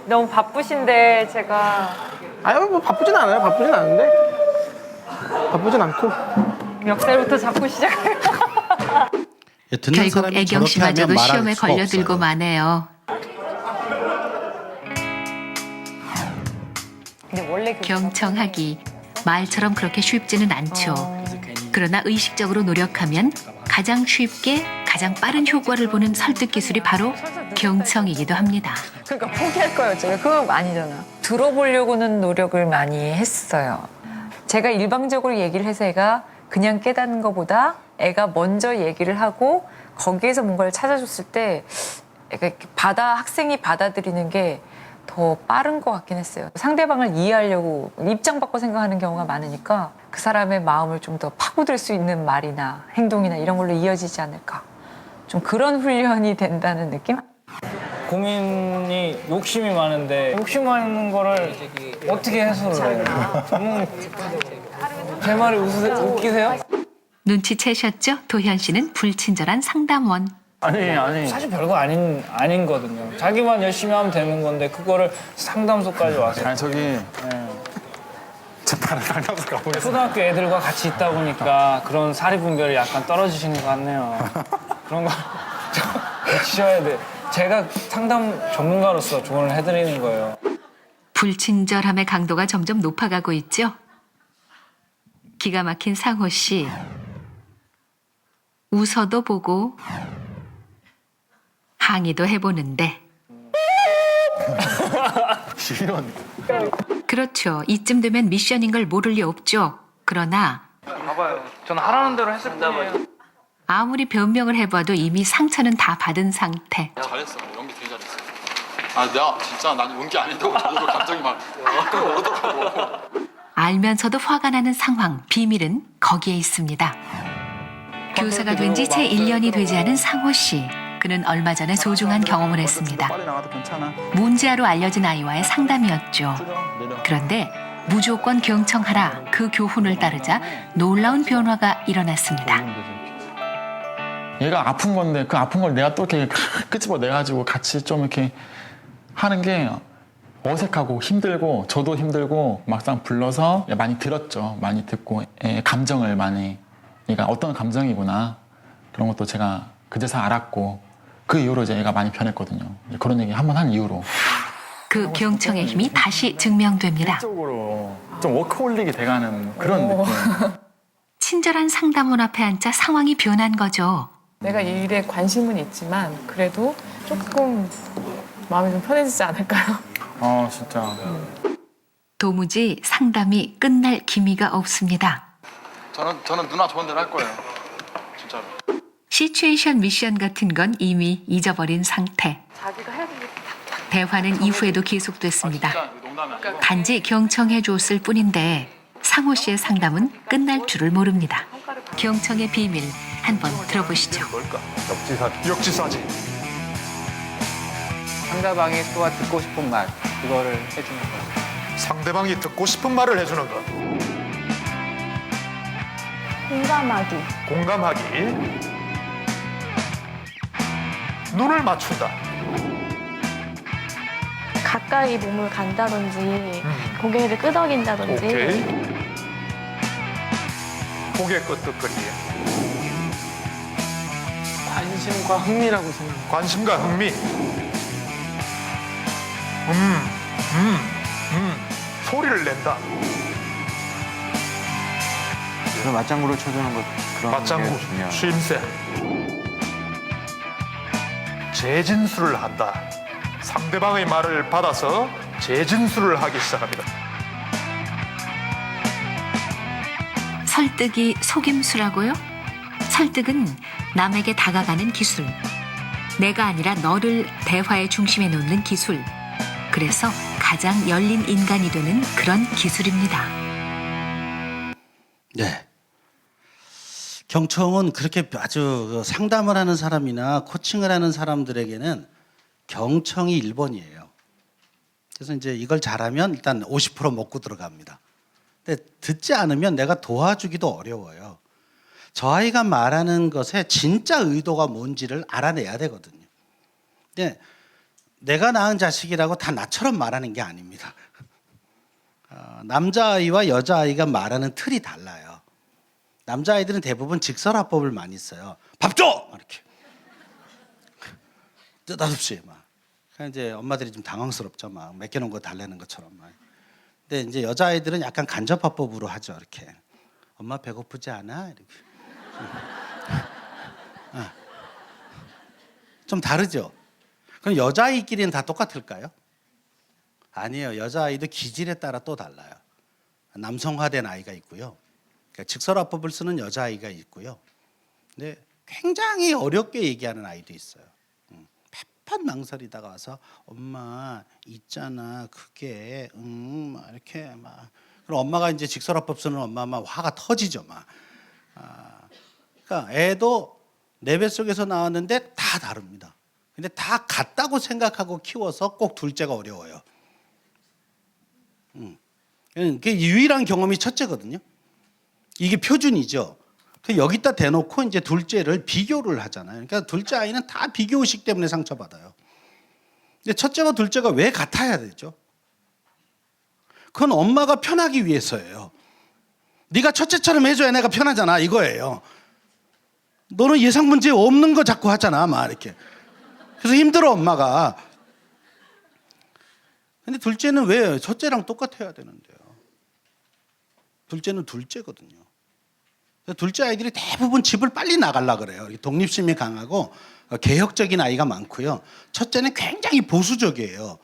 [SPEAKER 4] 너무 바쁘신데 제가
[SPEAKER 6] 아유 뭐 바쁘진 않아요. 바쁘진 않은데. 바쁘진 않고.
[SPEAKER 4] 멱살부터 잡고 시작해요.
[SPEAKER 1] 듣는
[SPEAKER 5] 결국
[SPEAKER 1] 사람이
[SPEAKER 5] 애경
[SPEAKER 1] 저렇게 하면
[SPEAKER 5] 씨마저도
[SPEAKER 1] 말할
[SPEAKER 5] 시험에
[SPEAKER 1] 수가
[SPEAKER 5] 걸려들고
[SPEAKER 1] 없어요.
[SPEAKER 5] 마네요.
[SPEAKER 4] 근데 원래
[SPEAKER 5] 경청하기, 말처럼 그렇게 쉽지는 않죠. 그러나 의식적으로 노력하면 가장 쉽게 가장 빠른 효과를 보는 설득 기술이 바로 경청이기도 합니다.
[SPEAKER 4] 그러니까 포기할 거예요. 제가 그거 아니잖아. 들어보려고는 노력을 많이 했어요. 제가 일방적으로 얘기를 해서 애가 그냥 깨닫는 것보다 애가 먼저 얘기를 하고 거기에서 뭔가를 찾아줬을 때 애가 이렇게 학생이 받아들이는 게 더 빠른 것 같긴 했어요. 상대방을 이해하려고 입장 바꿔 생각하는 경우가 많으니까 그 사람의 마음을 좀 더 파고들 수 있는 말이나 행동이나 이런 걸로 이어지지 않을까. 좀 그런 훈련이 된다는 느낌?
[SPEAKER 7] 고민이 욕심이 많은데 욕심 많은 거를 어떻게 해소를 해요? 제 말이 웃기세요?
[SPEAKER 5] 눈치채셨죠? 도현 씨는 불친절한 상담원.
[SPEAKER 7] 아니 사실 별거 아닌 거든요. 자기만 열심히 하면 되는 건데 그거를 상담소까지 와서
[SPEAKER 8] 아니 저기
[SPEAKER 7] 네.
[SPEAKER 8] 다른 상담소 가보겠습니다.
[SPEAKER 7] 초등학교 애들과 같이 있다 보니까 그런 사리분별이 약간 떨어지시는 것 같네요. 그런 거 고치셔야 돼. 제가 상담 전문가로서 조언을 해드리는 거예요.
[SPEAKER 5] 불친절함의 강도가 점점 높아가고 있죠. 기가 막힌 상호 씨. 웃어도 보고 항의도 해보는데.
[SPEAKER 8] 이런
[SPEAKER 5] 그렇죠. 이쯤 되면 미션인 걸 모를 리 없죠. 그러나
[SPEAKER 7] 봐봐요. 저는 하라는 대로 했을 뿐이에요.
[SPEAKER 5] 아무리 변명을 해봐도 이미 상처는 다 받은 상태.
[SPEAKER 8] 잘했어. 연기 되게 잘했어. 아, 내가 진짜 난 연기 아니고 저도 감정이 막 끌어오르더라고.
[SPEAKER 5] 알면서도 화가 나는 상황, 비밀은 거기에 있습니다. 교사가 된 지 채 1년이 되지 않은 상호 씨. 그는 얼마 전에 소중한 경험을 했습니다.
[SPEAKER 8] 빨리 나가도 괜찮아.
[SPEAKER 5] 문제아로 알려진 아이와의 상담이었죠. 그런데 무조건 경청하라 그 교훈을 따르자 놀라운 변화가 일어났습니다.
[SPEAKER 8] 얘가 아픈 건데 그 아픈 걸 내가 또 이렇게 끄집어내가지고 같이 좀 이렇게 하는 게 어색하고 힘들고 저도 힘들고 막상 불러서 많이 들었죠. 많이 듣고 감정을 많이 얘가 어떤 감정이구나 그런 것도 제가 그제서 알았고 그 이후로 이제 얘가 많이 변했거든요. 그런 얘기 한 번 한 이후로
[SPEAKER 5] 그 경청의 힘이 다시 증명됩니다.
[SPEAKER 8] 쪽으로 좀 워크홀릭이 돼가는 그런 느낌.
[SPEAKER 5] 친절한 상담원 앞에 앉자 상황이 변한 거죠.
[SPEAKER 9] 내가 이 일에 관심은 있지만 그래도 조금 마음이 좀 편해지지 않을까요?
[SPEAKER 8] 진짜.
[SPEAKER 5] 도무지 상담이 끝날 기미가 없습니다.
[SPEAKER 8] 저는 누나 좋은 대로 할 거예요. 진짜로.
[SPEAKER 5] 시츄에이션 미션 같은 건 이미 잊어버린 상태.
[SPEAKER 9] 자기가 해야 되는
[SPEAKER 5] 대화는 이후에도 계속됐습니다.
[SPEAKER 8] 진짜 농담이 아니고.
[SPEAKER 5] 단지 경청해 줬을 뿐인데 상호 씨의 상담은 끝날 줄을 모릅니다. 경청의 비밀 한번 들어보시죠.
[SPEAKER 8] 역지사지.
[SPEAKER 3] 상대방이 또 듣고 싶은 말 그거를 해주는 거죠.
[SPEAKER 10] 상대방이 듣고 싶은 말을 해주는 것.
[SPEAKER 9] 공감하기.
[SPEAKER 10] 공감하기. 눈을 맞춘다.
[SPEAKER 11] 가까이 몸을 간다든지 고개를 끄덕인다든지.
[SPEAKER 10] 오케이. 고개 끄덕거리기.
[SPEAKER 6] 관심과 흥미라고 생각합니다.
[SPEAKER 10] 관심과 흥미. 소리를 낸다.
[SPEAKER 2] 그 맞장구를 쳐주는 것 그런
[SPEAKER 10] 맞장구,
[SPEAKER 2] 게 중요해요.
[SPEAKER 10] 쉼새. 재진술을 한다. 상대방의 말을 받아서 재진술을 하기 시작합니다.
[SPEAKER 5] 설득이 속임수라고요? 설득은 남에게 다가가는 기술. 내가 아니라 너를 대화의 중심에 놓는 기술. 그래서 가장 열린 인간이 되는 그런 기술입니다.
[SPEAKER 1] 네. 경청은 그렇게 아주 상담을 하는 사람이나 코칭을 하는 사람들에게는 경청이 1번이에요. 그래서 이제 이걸 잘하면 일단 50% 먹고 들어갑니다. 근데 듣지 않으면 내가 도와주기도 어려워요. 저 아이가 말하는 것에 진짜 의도가 뭔지를 알아내야 되거든요. 근데 내가 낳은 자식이라고 다 나처럼 말하는 게 아닙니다. 남자아이와 여자아이가 말하는 틀이 달라요. 남자아이들은 대부분 직설화법을 많이 써요. 밥 줘! 이렇게. 뜻없이 막. 그러니까 이제 엄마들이 좀 당황스럽죠. 막 맡겨놓은 거 달래는 것처럼 막. 근데 이제 여자아이들은 약간 간접화법으로 하죠. 이렇게. 엄마 배고프지 않아? 이렇게. 좀 다르죠. 그럼 여자아이끼리는 다 똑같을까요? 아니에요. 여자아이도 기질에 따라 또 달라요. 남성화된 아이가 있고요. 그러니까 직설화법을 쓰는 여자아이가 있고요. 근데 굉장히 어렵게 얘기하는 아이도 있어요. 팥 망설이다가 와서 엄마 있잖아 그게 막 이렇게 막 그럼 엄마가 이제 직설화법 쓰는 엄마 막 화가 터지죠 막. 그러니까 애도 내 뱃속에서 나왔는데 다 다릅니다. 근데 다 같다고 생각하고 키워서 꼭 둘째가 어려워요. 그게 유일한 경험이 첫째거든요. 이게 표준이죠. 여기다 대놓고 이제 둘째를 비교를 하잖아요. 그러니까 둘째 아이는 다 비교의식 때문에 상처받아요. 근데 첫째와 둘째가 왜 같아야 되죠? 그건 엄마가 편하기 위해서예요. 네가 첫째처럼 해줘야 내가 편하잖아 이거예요. 너는 예상 문제 없는 거 자꾸 하잖아 막 이렇게. 그래서 힘들어 엄마가. 근데 둘째는 왜 첫째랑 똑같아야 되는데요? 둘째는 둘째거든요. 둘째 아이들이 대부분 집을 빨리 나가려 그래요. 독립심이 강하고 개혁적인 아이가 많고요. 첫째는 굉장히 보수적이에요.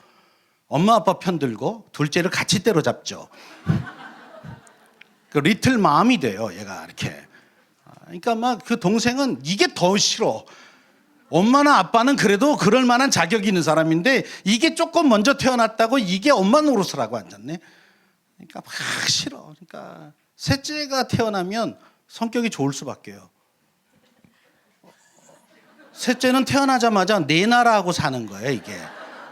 [SPEAKER 1] 엄마 아빠 편 들고 둘째를 같이 때려잡죠. 그 리틀 맘이 돼요. 얘가 이렇게. 그러니까 막 그 동생은 이게 더 싫어. 엄마나 아빠는 그래도 그럴 만한 자격이 있는 사람인데 이게 조금 먼저 태어났다고 이게 엄마 노릇을 하고 앉았네. 그러니까 막 싫어. 그러니까 셋째가 태어나면 성격이 좋을 수밖에요. 셋째는 태어나자마자 내 나라하고 사는 거예요, 이게.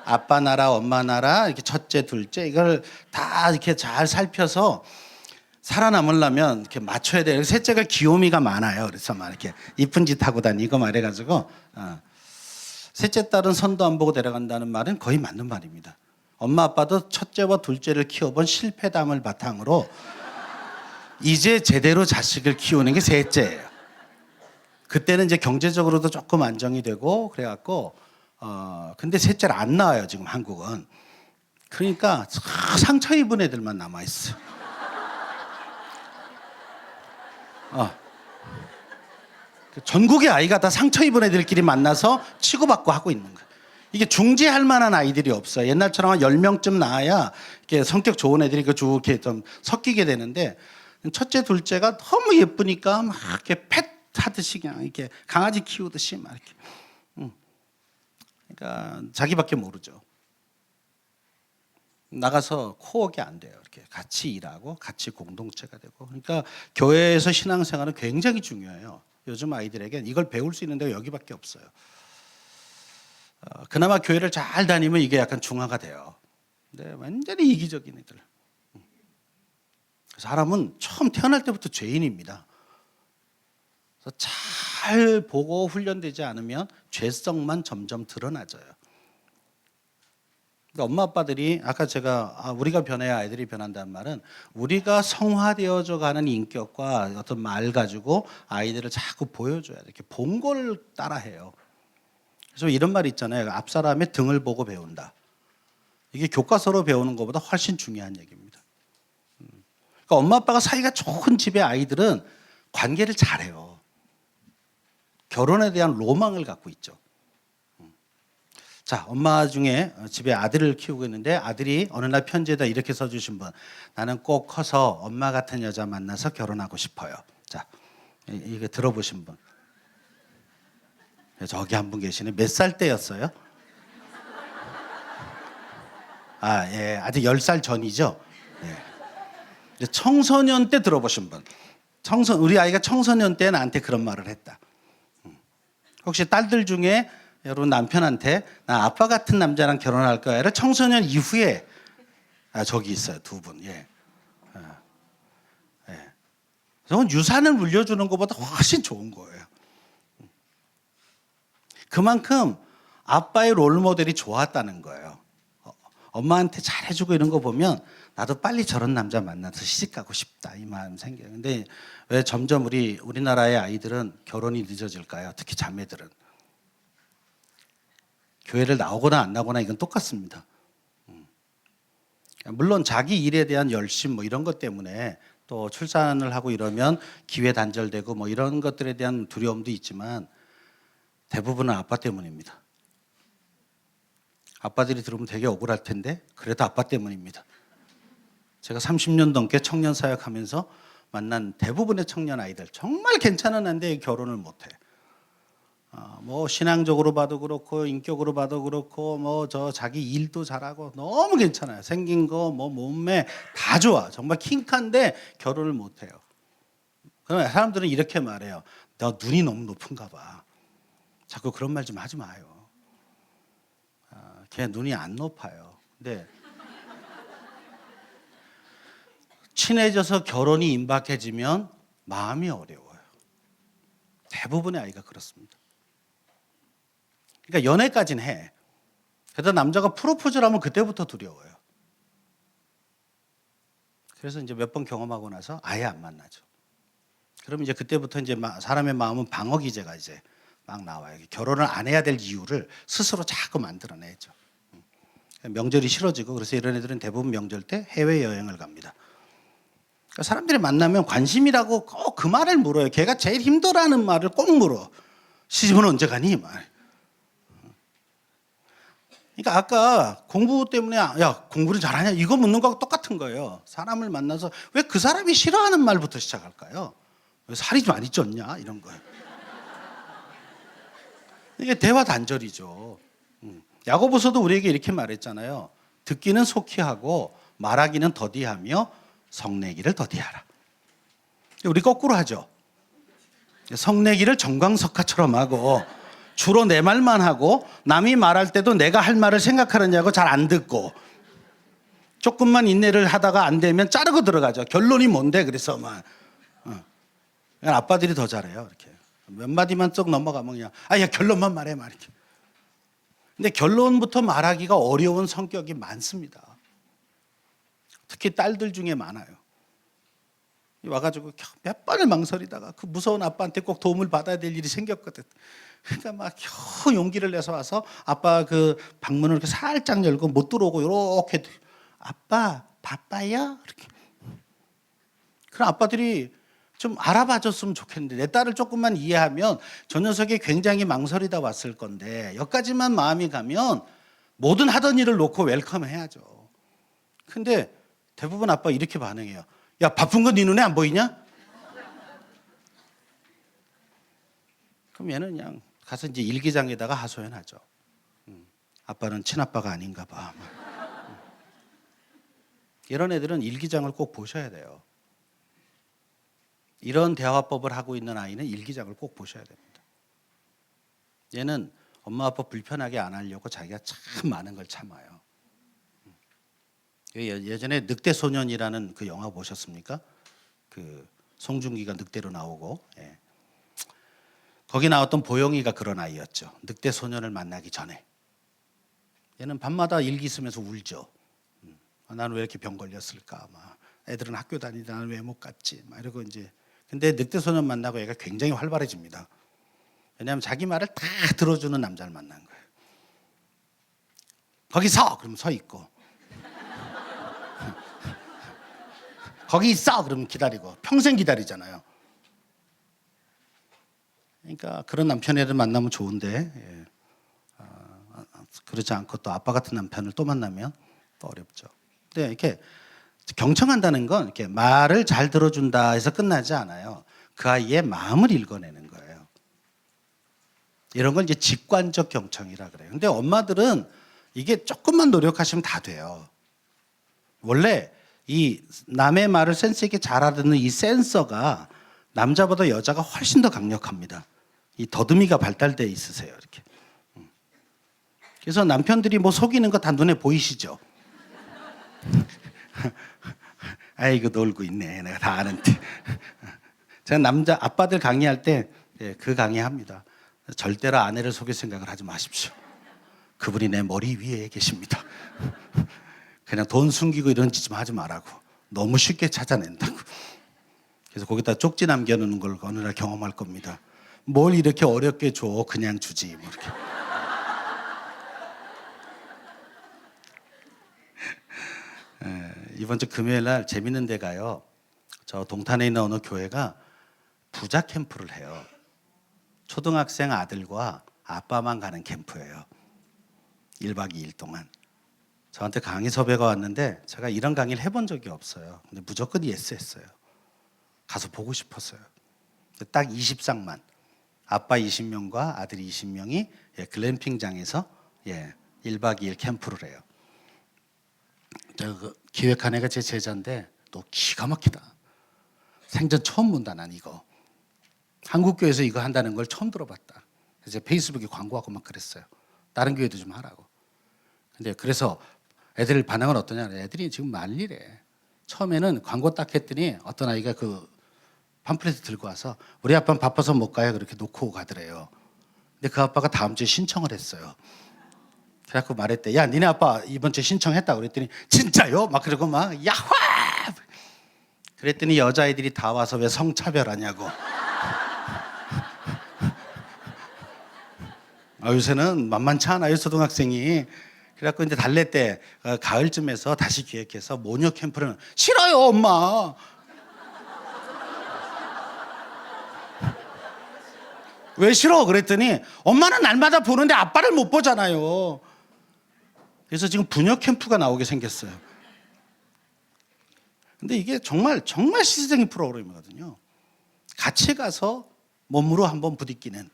[SPEAKER 1] 아빠 나라, 엄마 나라, 이렇게 첫째, 둘째 이걸 다 이렇게 잘 살펴서 살아남으려면 이렇게 맞춰야 돼요. 셋째가 귀요미가 많아요. 그래서 막 이렇게 이쁜 짓 하고 다니고 말해가지고 셋째 딸은 선도 안 보고 데려간다는 말은 거의 맞는 말입니다. 엄마 아빠도 첫째와 둘째를 키워본 실패담을 바탕으로 이제 제대로 자식을 키우는 게 셋째예요. 그때는 이제 경제적으로도 조금 안정이 되고 그래갖고 근데 셋째를 안 낳아요 지금 한국은. 그러니까 상처 입은 애들만 남아 있어. 전국의 아이가 다 상처 입은 애들끼리 만나서 치고받고 하고 있는 거예요. 이게 중재할 만한 아이들이 없어요. 옛날처럼 한 10명쯤 낳아야 이렇게 성격 좋은 애들이 쭉 이렇게 좀 섞이게 되는데 첫째, 둘째가 너무 예쁘니까 막 이렇게 펫 하듯이 그냥 이렇게 강아지 키우듯이 막 이렇게. 그러니까 자기밖에 모르죠. 나가서 코어가 안 돼요. 이렇게 같이 일하고 같이 공동체가 되고. 그러니까 교회에서 신앙생활은 굉장히 중요해요. 요즘 아이들에겐 이걸 배울 수 있는 데가 여기밖에 없어요. 그나마 교회를 잘 다니면 이게 약간 중화가 돼요. 근데 완전히 이기적인 애들. 사람은 처음 태어날 때부터 죄인입니다. 그래서 잘 보고 훈련되지 않으면 죄성만 점점 드러나져요. 엄마 아빠들이 아까 제가 우리가 변해야 아이들이 변한다는 말은 우리가 성화되어져 가는 인격과 어떤 말 가지고 아이들을 자꾸 보여줘야 돼. 이렇게 본 걸 따라해요. 그래서 이런 말 있잖아요. 앞 사람의 등을 보고 배운다. 이게 교과서로 배우는 것보다 훨씬 중요한 얘기입니다. 그러니까 엄마 아빠가 사이가 좋은 집의 아이들은 관계를 잘해요. 결혼에 대한 로망을 갖고 있죠. 자, 엄마 중에 집에 아들을 키우고 있는데 아들이 어느 날 편지에다 이렇게 써주신 분. 나는 꼭 커서 엄마 같은 여자 만나서 결혼하고 싶어요. 자, 이거 들어보신 분. 저기 한 분 계시네. 몇 살 때였어요? 예, 아직 10살 전이죠. 예. 청소년 때 들어보신 분. 우리 아이가 청소년 때 나한테 그런 말을 했다. 혹시 딸들 중에 여러분 남편한테 나 아빠 같은 남자랑 결혼할 거야를 청소년 이후에 저기 있어요 두 분. 예. 저건 유산을 물려주는 것보다 훨씬 좋은 거예요. 그만큼 아빠의 롤 모델이 좋았다는 거예요. 엄마한테 잘해주고 이런 거 보면 나도 빨리 저런 남자 만나서 시집가고 싶다 이 마음 생겨요. 근데 왜 점점 우리나라의 아이들은 결혼이 늦어질까요? 특히 자매들은. 교회를 나오거나 안 나오거나 이건 똑같습니다. 물론 자기 일에 대한 열심 뭐 이런 것 때문에 또 출산을 하고 이러면 기회 단절되고 뭐 이런 것들에 대한 두려움도 있지만 대부분은 아빠 때문입니다. 아빠들이 들으면 되게 억울할 텐데 그래도 아빠 때문입니다. 제가 30년 넘게 청년 사역하면서 만난 대부분의 청년 아이들 정말 괜찮은 애인데 결혼을 못해. 뭐 신앙적으로 봐도 그렇고 인격으로 봐도 그렇고 뭐 저 자기 일도 잘하고 너무 괜찮아요. 생긴 거 뭐 몸매 다 좋아. 정말 킹카인데 결혼을 못 해요. 그러면 사람들은 이렇게 말해요. 너 눈이 너무 높은가 봐. 자꾸 그런 말 좀 하지 마요. 걔 눈이 안 높아요. 근데 친해져서 결혼이 임박해지면 마음이 어려워요. 대부분의 아이가 그렇습니다. 그러니까 연애까지는 해. 그래도 남자가 프로포즈를 하면 그때부터 두려워요. 그래서 이제 몇 번 경험하고 나서 아예 안 만나죠. 그럼 이제 그때부터 이제 사람의 마음은 방어 기제가 이제 막 나와요. 결혼을 안 해야 될 이유를 스스로 자꾸 만들어내죠. 명절이 싫어지고 그래서 이런 애들은 대부분 명절 때 해외 여행을 갑니다. 그러니까 사람들이 만나면 관심이라고 꼭 그 말을 물어요. 걔가 제일 힘들어하는 말을 꼭 물어. 시집은 언제 가니? 말. 그러니까 아까 공부 때문에 야 공부는 잘하냐 이거 묻는 거하고 똑같은 거예요. 사람을 만나서 왜 그 사람이 싫어하는 말부터 시작할까요? 왜 살이 좀 많이 쪘냐 이런 거예요. 이게 대화 단절이죠. 야고보서도 우리에게 이렇게 말했잖아요. 듣기는 속히 하고 말하기는 더디하며 성내기를 더디하라. 우리 거꾸로 하죠. 성내기를 정광석화처럼 하고 주로 내 말만 하고 남이 말할 때도 내가 할 말을 생각하느냐고 잘 안 듣고 조금만 인내를 하다가 안 되면 자르고 들어가죠. 결론이 뭔데 그래서만. 아빠들이 더 잘해요. 이렇게 몇 마디만 쏙 넘어가면 그냥 야 결론만 말해 말 이렇게. 근데 결론부터 말하기가 어려운 성격이 많습니다. 특히 딸들 중에 많아요. 와가지고 몇 번을 망설이다가 그 무서운 아빠한테 꼭 도움을 받아야 될 일이 생겼거든. 그러니까 막 겨우 용기를 내서 와서 아빠 그 방문을 이렇게 살짝 열고 못 들어오고 이렇게 아빠 바빠요? 이렇게. 그럼 아빠들이 좀 알아봐줬으면 좋겠는데 내 딸을 조금만 이해하면 저 녀석이 굉장히 망설이다 왔을 건데 여기까지만 마음이 가면 모든 하던 일을 놓고 웰컴 해야죠. 근데 대부분 아빠 이렇게 반응해요. 야 바쁜 건 네 눈에 안 보이냐? 그럼 얘는 그냥 가서 이제 일기장에다가 하소연하죠. 아빠는 친아빠가 아닌가 봐. 이런 애들은 일기장을 꼭 보셔야 돼요. 이런 대화법을 하고 있는 아이는 일기장을 꼭 보셔야 됩니다. 얘는 엄마 아빠 불편하게 안 하려고 자기가 참 많은 걸 참아요. 예전에 늑대소년이라는 그 영화 보셨습니까? 그 송중기가 늑대로 나오고 거기 나왔던 보영이가 그런 아이였죠. 늑대소년을 만나기 전에. 얘는 밤마다 일기 쓰면서 울죠. 나는 왜 이렇게 병 걸렸을까? 막 애들은 학교 다니다 나는 왜 못 갔지? 막 이러고 이제 근데 늑대소년 만나고 얘가 굉장히 활발해집니다. 왜냐하면 자기 말을 다 들어주는 남자를 만난 거예요. 거기 서! 그러면 서 있고 거기 있어! 그러면 기다리고 평생 기다리잖아요. 그러니까 그런 남편애를 만나면 좋은데 그렇지 않고 또 아빠 같은 남편을 또 만나면 또 어렵죠. 근데 이렇게 경청한다는 건 이렇게 말을 잘 들어준다 해서 끝나지 않아요. 그 아이의 마음을 읽어내는 거예요. 이런 걸 이제 직관적 경청이라 그래요. 근데 엄마들은 이게 조금만 노력하시면 다 돼요. 원래 이 남의 말을 센스 있게 잘 알아듣는 이 센서가 남자보다 여자가 훨씬 더 강력합니다. 이 더듬이가 발달돼 있으세요. 이렇게. 그래서 남편들이 뭐 속이는 거 다 눈에 보이시죠? 아이고 놀고 있네. 내가 다 아는데. 제가 남자 아빠들 강의할 때 그 강의합니다. 절대로 아내를 속일 생각을 하지 마십시오. 그분이 내 머리 위에 계십니다. 그냥 돈 숨기고 이런 짓 좀 하지 말라고. 너무 쉽게 찾아낸다고. 그래서 거기다 쪽지 남겨놓는 걸 어느 날 경험할 겁니다. 뭘 이렇게 어렵게 줘. 그냥 주지. 뭐 이렇게. 이번 주 금요일 날 재밌는 데 가요. 저 동탄에 있는 어느 교회가 부자 캠프를 해요. 초등학생 아들과 아빠만 가는 캠프예요. 1박 2일 동안. 저한테 강의 섭외가 왔는데 제가 이런 강의를 해본 적이 없어요. 근데 무조건 예스 했어요. 가서 보고 싶었어요. 딱 20쌍만. 아빠 20명과 아들 20명이 글램핑장에서 1박 2일 캠프를 해요. 그 기획한 애가 제 제자인데 또 기가 막히다. 생전 처음 본다 난 이거. 한국교회에서 이거 한다는 걸 처음 들어봤다. 그래서 페이스북에 광고하고 막 그랬어요. 다른 교회도 좀 하라고. 근데 그래서 애들 반응은 어떠냐? 애들이 지금 난리래. 처음에는 광고 딱 했더니 어떤 아이가 그 팜플렛 들고 와서 우리 아빠는 바빠서 못 가요. 그렇게 놓고 가더래요. 근데 그 아빠가 다음 주에 신청을 했어요. 그래갖고 말했대. 야, 니네 아빠 이번 주에 신청했다. 그랬더니 진짜요? 막 그러고 막 야호! 그랬더니 여자애들이 다 와서 왜 성차별하냐고. 요새는 만만치 않아요, 초등학생이. 그래갖고 이제 달래 때 가을쯤에서 다시 기획해서 모녀 캠프를 싫어요, 엄마. 왜 싫어? 그랬더니 엄마는 날마다 보는데 아빠를 못 보잖아요. 그래서 지금 부녀 캠프가 나오게 생겼어요. 근데 이게 정말 시스템 프로그램이거든요. 같이 가서 몸으로 한번 부딪히는.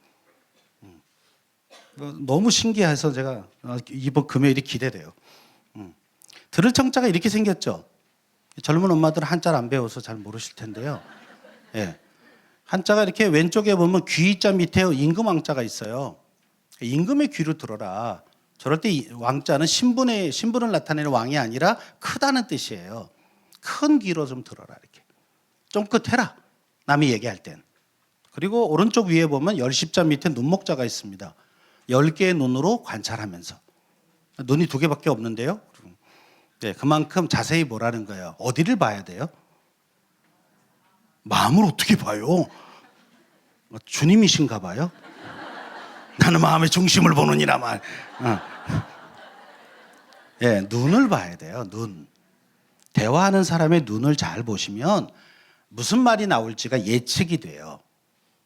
[SPEAKER 1] 너무 신기해서 제가 이번 금요일이 기대돼요. 들을 청자가 이렇게 생겼죠. 젊은 엄마들은 한자를 안 배워서 잘 모르실 텐데요. 예. 한자가 이렇게 왼쪽에 보면 귀자 밑에 임금왕자가 있어요. 임금의 귀로 들어라. 저럴 때 왕자는 신분을 나타내는 왕이 아니라 크다는 뜻이에요. 큰 귀로 좀 들어라 이렇게. 쫑긋해라. 남이 얘기할 땐. 그리고 오른쪽 위에 보면 열십자 밑에 눈목자가 있습니다. 10개의 눈으로 관찰하면서. 눈이 2개밖에 없는데요. 네, 그만큼 자세히 보라는 거예요. 어디를 봐야 돼요? 마음을 어떻게 봐요? 주님이신가 봐요? 나는 마음의 중심을 보느니라 말. 예, 눈을 봐야 돼요. 눈. 대화하는 사람의 눈을 잘 보시면 무슨 말이 나올지가 예측이 돼요.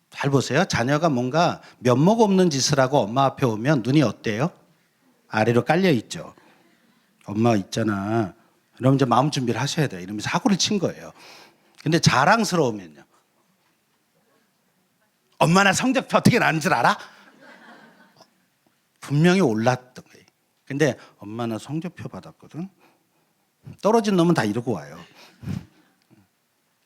[SPEAKER 1] 잘 보세요. 자녀가 뭔가 면목 없는 짓을 하고 엄마 앞에 오면 눈이 어때요? 아래로 깔려 있죠. 엄마 있잖아. 그럼 이제 마음 준비를 하셔야 돼요. 이러면서 사고를 친 거예요. 근데 자랑스러우면요. 엄마 나 성적표 어떻게 나는 줄 알아? 분명히 올랐던 거예요. 근데 엄마 나 성적표 받았거든. 떨어진 놈은 다 이러고 와요.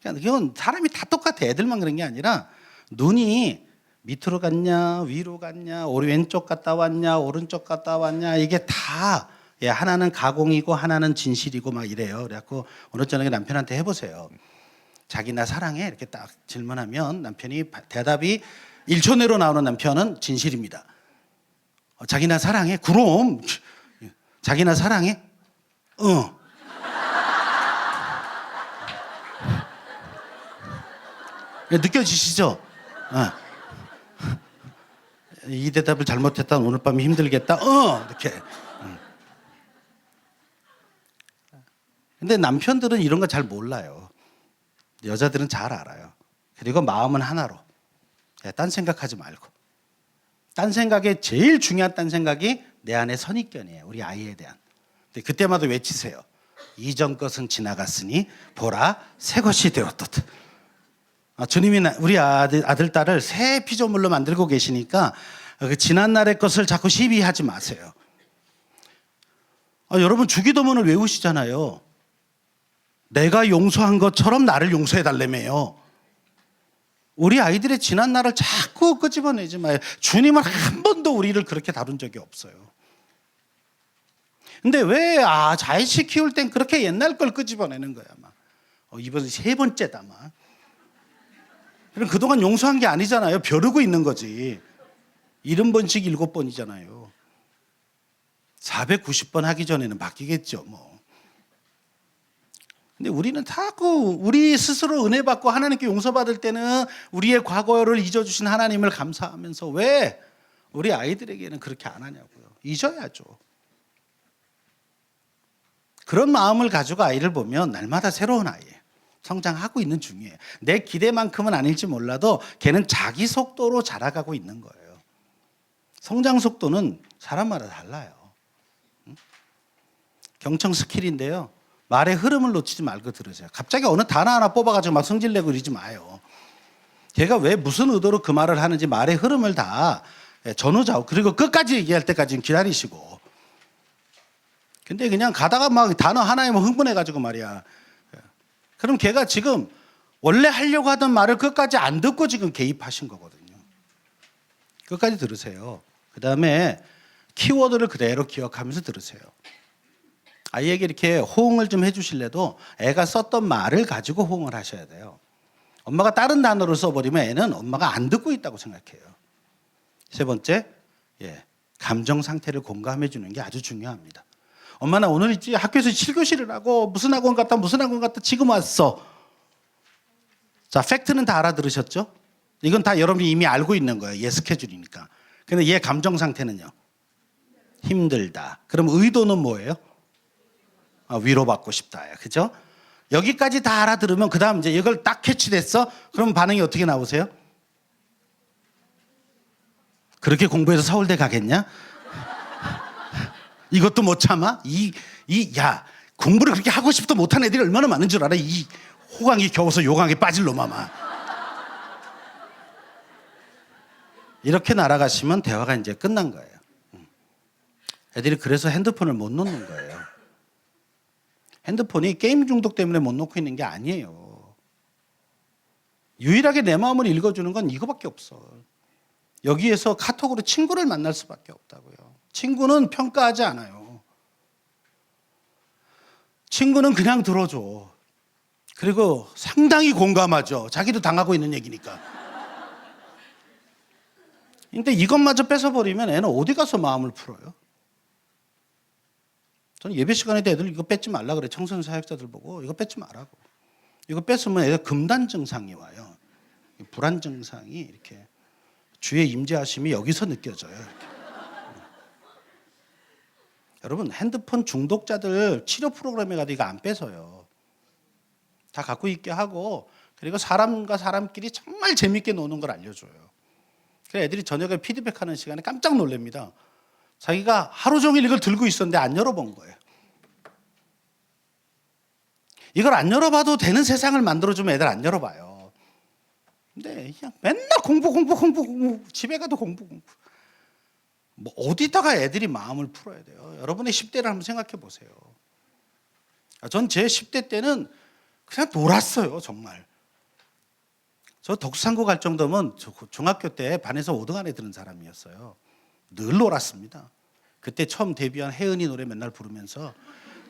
[SPEAKER 1] 그러니까 이건 사람이 다 똑같아. 애들만 그런 게 아니라 눈이 밑으로 갔냐 위로 갔냐 왼쪽 갔다 왔냐 오른쪽 갔다 왔냐 이게 다 하나는 가공이고 하나는 진실이고 막 이래요. 그래갖고 오늘 저녁에 남편한테 해보세요. 자기 나 사랑해 이렇게 딱 질문하면 남편이 대답이 1초 내로 나오는 남편은 진실입니다. 자기 나 사랑해? 그럼. 자기 나 사랑해? 느껴지시죠? 이 대답을 잘못했다 오늘 밤 힘들겠다. 이렇게. 근데 남편들은 이런 거 잘 몰라요. 여자들은 잘 알아요. 그리고 마음은 하나로. 딴 생각하지 말고. 딴 생각에 제일 중요한 딴 생각이 내 안에 선입견이에요. 우리 아이에 대한. 근데 그때마다 외치세요. 이전 것은 지나갔으니 보라 새 것이 되었도다. 주님이 우리 아들 딸을 새 피조물로 만들고 계시니까 그 지난 날의 것을 자꾸 시비하지 마세요. 여러분 주기도문을 외우시잖아요. 내가 용서한 것처럼 나를 용서해 달래매요. 우리 아이들의 지난 날을 자꾸 끄집어내지 마요. 주님은 한 번도 우리를 그렇게 다룬 적이 없어요. 근데 왜 자식 키울 땐 그렇게 옛날 걸 끄집어내는 거야 막. 이번 3번째다 막. 그럼 그동안 용서한 게 아니잖아요. 벼르고 있는 거지. 70번씩 7번이잖아요. 490번 하기 전에는 바뀌겠죠 뭐. 근데 우리는 자꾸 우리 스스로 은혜 받고 하나님께 용서받을 때는 우리의 과거를 잊어주신 하나님을 감사하면서 왜 우리 아이들에게는 그렇게 안 하냐고요. 잊어야죠. 그런 마음을 가지고 아이를 보면 날마다 새로운 아이예요. 성장하고 있는 중이에요. 내 기대만큼은 아닐지 몰라도 걔는 자기 속도로 자라가고 있는 거예요. 성장 속도는 사람마다 달라요. 경청 스킬인데요. 말의 흐름을 놓치지 말고 들으세요. 갑자기 어느 단어 하나 뽑아가지고 막 성질내고 이러지 마요. 걔가 왜 무슨 의도로 그 말을 하는지 말의 흐름을 다 전후좌우 그리고 끝까지 얘기할 때까지는 기다리시고. 근데 그냥 가다가 막 단어 하나에 뭐 흥분해가지고 말이야. 그럼 걔가 지금 원래 하려고 하던 말을 끝까지 안 듣고 지금 개입하신 거거든요. 끝까지 들으세요. 그 다음에 키워드를 그대로 기억하면서 들으세요. 아이에게 이렇게 호응을 좀 해주실래도 애가 썼던 말을 가지고 호응을 하셔야 돼요. 엄마가 다른 단어를 써버리면 애는 엄마가 안 듣고 있다고 생각해요. 3번째, 감정 상태를 공감해 주는 게 아주 중요합니다. 엄마 나 오늘 있지 학교에서 7교시를 하고 무슨 학원 갔다 지금 왔어. 자, 팩트는 다 알아들으셨죠? 이건 다 여러분이 이미 알고 있는 거예요. 얘 스케줄이니까. 근데 얘 감정 상태는요? 힘들다. 그럼 의도는 뭐예요? 위로받고 싶다. 그죠? 여기까지 다 알아들으면 그 다음 이제 이걸 딱 캐치됐어? 그럼 반응이 어떻게 나오세요? 그렇게 공부해서 서울대 가겠냐? 이것도 못 참아? 야, 공부를 그렇게 하고 싶어도 못한 애들이 얼마나 많은 줄 알아? 이 호강이 겨워서 요강에 빠질 놈아마. 이렇게 날아가시면 대화가 이제 끝난 거예요. 애들이 그래서 핸드폰을 못 놓는 거예요. 핸드폰이 게임 중독 때문에 못 놓고 있는 게 아니에요. 유일하게 내 마음을 읽어주는 건 이거밖에 없어. 여기에서 카톡으로 친구를 만날 수밖에 없다고요. 친구는 평가하지 않아요. 친구는 그냥 들어줘. 그리고 상당히 공감하죠. 자기도 당하고 있는 얘기니까. 근데 이것마저 뺏어버리면 애는 어디 가서 마음을 풀어요? 저는 예배 시간에도 애들 이거 뺏지 말라 그래. 청소년 사역자들 보고 이거 뺏지 말라고. 이거 뺏으면 애들 금단 증상이 와요. 불안 증상이 이렇게 주의 임재하심이 여기서 느껴져요. 이렇게. 여러분 핸드폰 중독자들 치료 프로그램에 가도 이거 안 뺏어요. 다 갖고 있게 하고 그리고 사람과 사람끼리 정말 재밌게 노는 걸 알려줘요. 그래서 애들이 저녁에 피드백하는 시간에 깜짝 놀랍니다. 자기가 하루 종일 이걸 들고 있었는데 안 열어본 거예요. 이걸 안 열어봐도 되는 세상을 만들어주면 애들 안 열어봐요. 근데 그냥 맨날 공부 집에 가도 공부 뭐 어디다가 애들이 마음을 풀어야 돼요. 여러분의 10대를 한번 생각해 보세요. 전 제 10대 때는 그냥 놀았어요. 정말. 저 덕수상고 갈 정도면 중학교 때 반에서 5등 안에 드는 사람이었어요. 늘 놀았습니다. 그때 처음 데뷔한 혜은이 노래 맨날 부르면서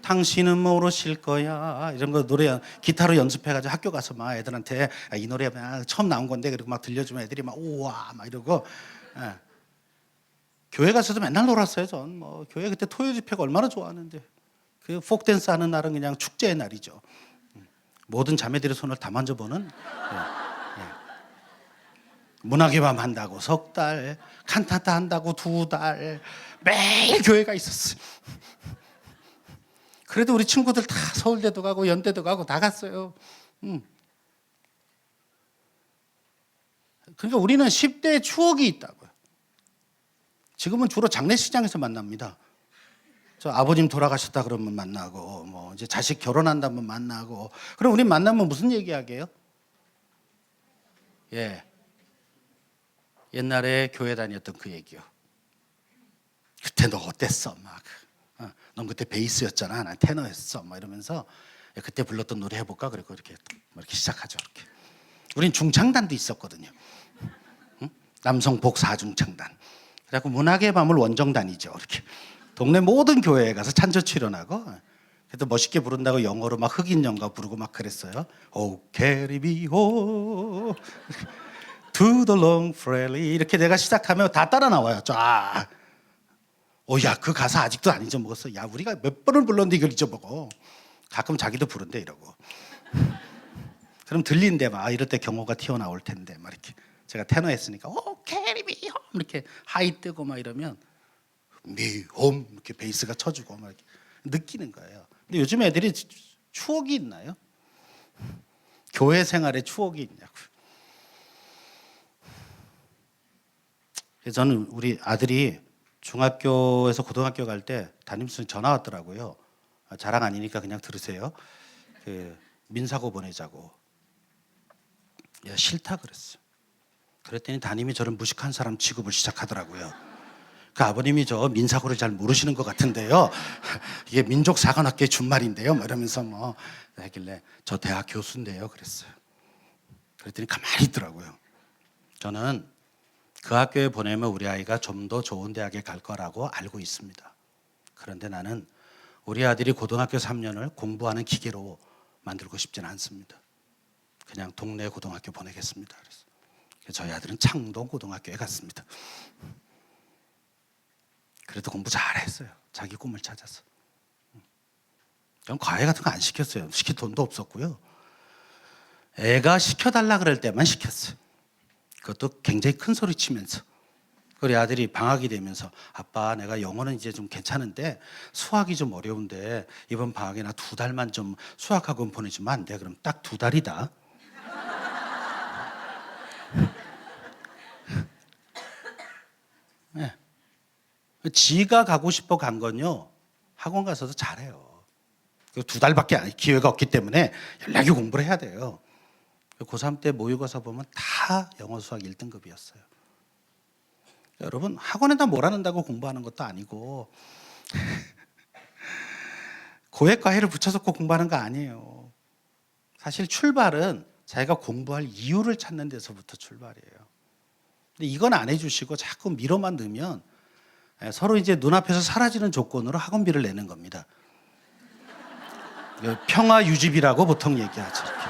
[SPEAKER 1] 당신은 모르실 거야 이런 거 노래 기타로 연습해가지고 학교 가서 막 애들한테 이 노래 처음 나온 건데 그리고 막 들려주면 애들이 막 우와 막 이러고 예. 교회 가서도 맨날 놀았어요. 전 뭐 교회 그때 토요 집회가 얼마나 좋아하는데 그 폭댄스 하는 날은 그냥 축제의 날이죠. 모든 자매들의 손을 다 만져보는 문학의 밤 한다고 3달, 칸타타 한다고 2달 매일 교회가 있었어요. 그래도 우리 친구들 다 서울대도 가고 연대도 가고 다 갔어요. 그러니까 우리는 10대의 추억이 있다고요. 지금은 주로 장례식장에서 만납니다. 저 아버님 돌아가셨다 그러면 만나고 뭐 이제 자식 결혼한다면 만나고 그럼 우리 만나면 무슨 얘기하게요? 예. 옛날에 교회 다녔던 그 얘기요. 그때 너 어땠어? 막. 넌 그때 베이스였잖아. 난 테너였어. 막 이러면서 그때 불렀던 노래 해볼까? 그리고 이렇게 시작하죠. 이렇게. 우린 중창단도 있었거든요. 응? 남성 복사중창단. 그래갖고 문학의 밤을 원정단이죠. 이렇게 동네 모든 교회에 가서 찬조 출연하고. 그래도 멋있게 부른다고 영어로 막 흑인 연가 부르고 막 그랬어요. Oh, carry me home to the long ferry 이렇게 내가 시작하면 다 따라 나와요. 쫙. 야, 그 가사 아직도 안 잊어먹었어. 야, 우리가 몇 번을 불렀는데 이걸 잊어먹어. 가끔 자기도 부른대 이러고. 그럼 들린대 막 이럴 때 경호가 튀어나올 텐데 막 이렇게 제가 테너 했으니까 carry me home 이렇게 하이 뜨고 막 이러면 me home 이렇게 베이스가 쳐주고 막 이렇게 느끼는 거예요. 근데 요즘 애들이 추억이 있나요? 교회 생활에 추억이 있냐고요. 그래서 저는 우리 아들이 중학교에서 고등학교 갈 때 담임선생님 전화 왔더라고요. 자랑 아니니까 그냥 들으세요. 그 민사고 보내자고. 야, 싫다 그랬어요. 그랬더니 담임이 저를 무식한 사람 취급을 시작하더라고요. 그 아버님이 저 민사고를 잘 모르시는 것 같은데요. 이게 민족사관학교의 준말인데요. 뭐 이러면서 뭐 하길래 저 대학 교수인데요. 그랬어요. 그랬더니 가만히 있더라고요. 저는 그 학교에 보내면 우리 아이가 좀 더 좋은 대학에 갈 거라고 알고 있습니다. 그런데 나는 우리 아들이 고등학교 3년을 공부하는 기계로 만들고 싶지는 않습니다. 그냥 동네 고등학교 보내겠습니다. 그래서 저희 아들은 창동 고등학교에 갔습니다. 그래도 공부 잘했어요. 자기 꿈을 찾아서. 전 과외 같은 거 안 시켰어요. 시킬 돈도 없었고요. 애가 시켜달라 그럴 때만 시켰어요. 그것도 굉장히 큰 소리 치면서. 우리 아들이 방학이 되면서 아빠 내가 영어는 이제 좀 괜찮은데 수학이 좀 어려운데 이번 방학에 나 2달만 좀 수학학원 보내주면 안 돼? 그럼 딱 2달이다. 네. 지가 가고 싶어 간 건요 학원 가서도 잘해요. 그 2달밖에 기회가 없기 때문에 연락이 공부를 해야 돼요. 고3 때 모의고사 보면 다 영어 수학 1등급이었어요. 여러분 학원에다 몰아넣는다고 공부하는 것도 아니고 고액 과외를 붙여서 꼭 공부하는 거 아니에요. 사실 출발은 자기가 공부할 이유를 찾는 데서부터 출발이에요. 근데 이건 안 해주시고 자꾸 미뤄만 넣으면 서로 이제 눈앞에서 사라지는 조건으로 학원비를 내는 겁니다. 평화 유지비라고 보통 얘기하죠. 이렇게.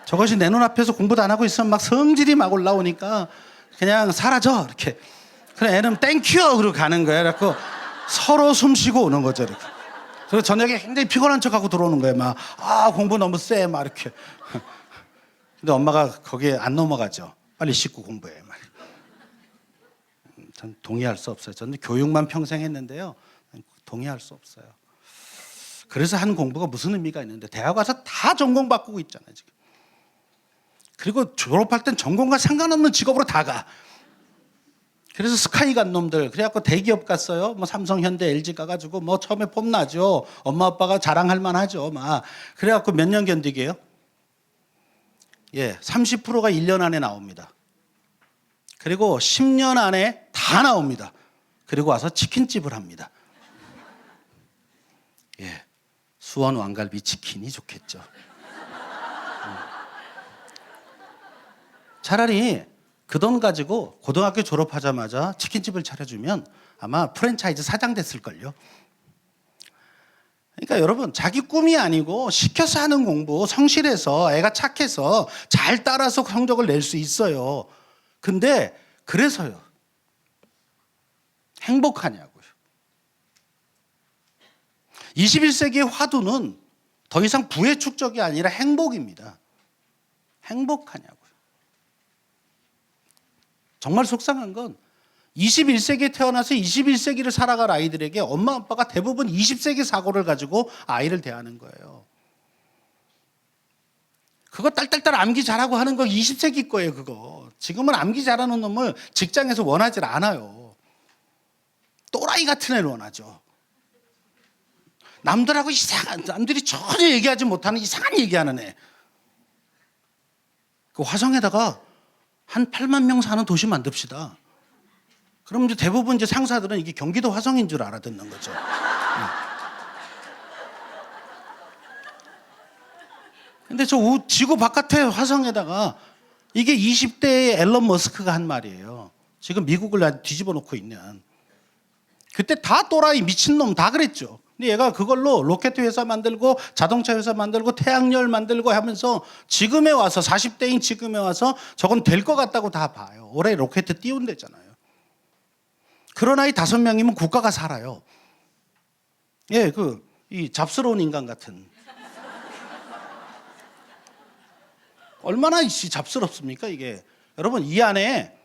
[SPEAKER 1] 저것이 내 눈앞에서 공부도 안 하고 있으면 막 성질이 막 올라오니까 그냥 사라져 이렇게. 그래 애는 땡큐 그러고 가는 거야. 그래갖고 서로 숨 쉬고 오는 거죠. 이렇게. 그리고 저녁에 굉장히 피곤한 척하고 들어오는 거예요. 막 공부 너무 세 막 이렇게. 근데 엄마가 거기에 안 넘어가죠. 빨리 씻고 공부해. 막. 전 동의할 수 없어요. 저는 교육만 평생 했는데요. 동의할 수 없어요. 그래서 한 공부가 무슨 의미가 있는데 대학 와서 다 전공 바꾸고 있잖아요. 지금. 그리고 졸업할 땐 전공과 상관없는 직업으로 다 가. 그래서 스카이 간 놈들 그래갖고 대기업 갔어요. 뭐 삼성, 현대, LG 가가지고 뭐 처음에 폼나죠. 엄마 아빠가 자랑할 만하죠. 막 그래갖고 몇 년 견디게요? 30%가 1년 안에 나옵니다. 그리고 10년 안에 다 나옵니다. 그리고 와서 치킨집을 합니다. 수원 왕갈비 치킨이 좋겠죠. 차라리 그 돈 가지고 고등학교 졸업하자마자 치킨집을 차려주면 아마 프랜차이즈 사장 됐을걸요. 그러니까 여러분 자기 꿈이 아니고 시켜서 하는 공부 성실해서 애가 착해서 잘 따라서 성적을 낼 수 있어요. 근데 그래서요. 행복하냐고요. 21세기의 화두는 더 이상 부의 축적이 아니라 행복입니다. 행복하냐고요. 정말 속상한 건 21세기에 태어나서 21세기를 살아갈 아이들에게 엄마 아빠가 대부분 20세기 사고를 가지고 아이를 대하는 거예요. 그거 딸딸딸 암기 잘하고 하는 거 20세기 거예요. 그거. 지금은 암기 잘하는 놈을 직장에서 원하지 않아요. 또라이 같은 애를 원하죠. 남들하고 남들이 전혀 얘기하지 못하는 이상한 얘기하는 애. 그 화성에다가 한 8만 명 사는 도시 만듭시다. 그럼 이제 대부분 이제 상사들은 이게 경기도 화성인 줄 알아듣는 거죠. 근데 저 지구 바깥의 화성에다가 이게 20대의 앨런 머스크가 한 말이에요. 지금 미국을 아주 뒤집어 놓고 있는. 그때 다 또라이 미친놈 다 그랬죠. 근데 얘가 그걸로 로켓 회사 만들고 자동차 회사 만들고 태양열 만들고 하면서 지금에 와서 40대인 지금에 와서 저건 될 것 같다고 다 봐요. 올해 로켓 띄운대잖아요. 그런 아이 5명이면 국가가 살아요. 이 잡스러운 인간 같은. 얼마나 잡스럽습니까 이게. 여러분 이 안에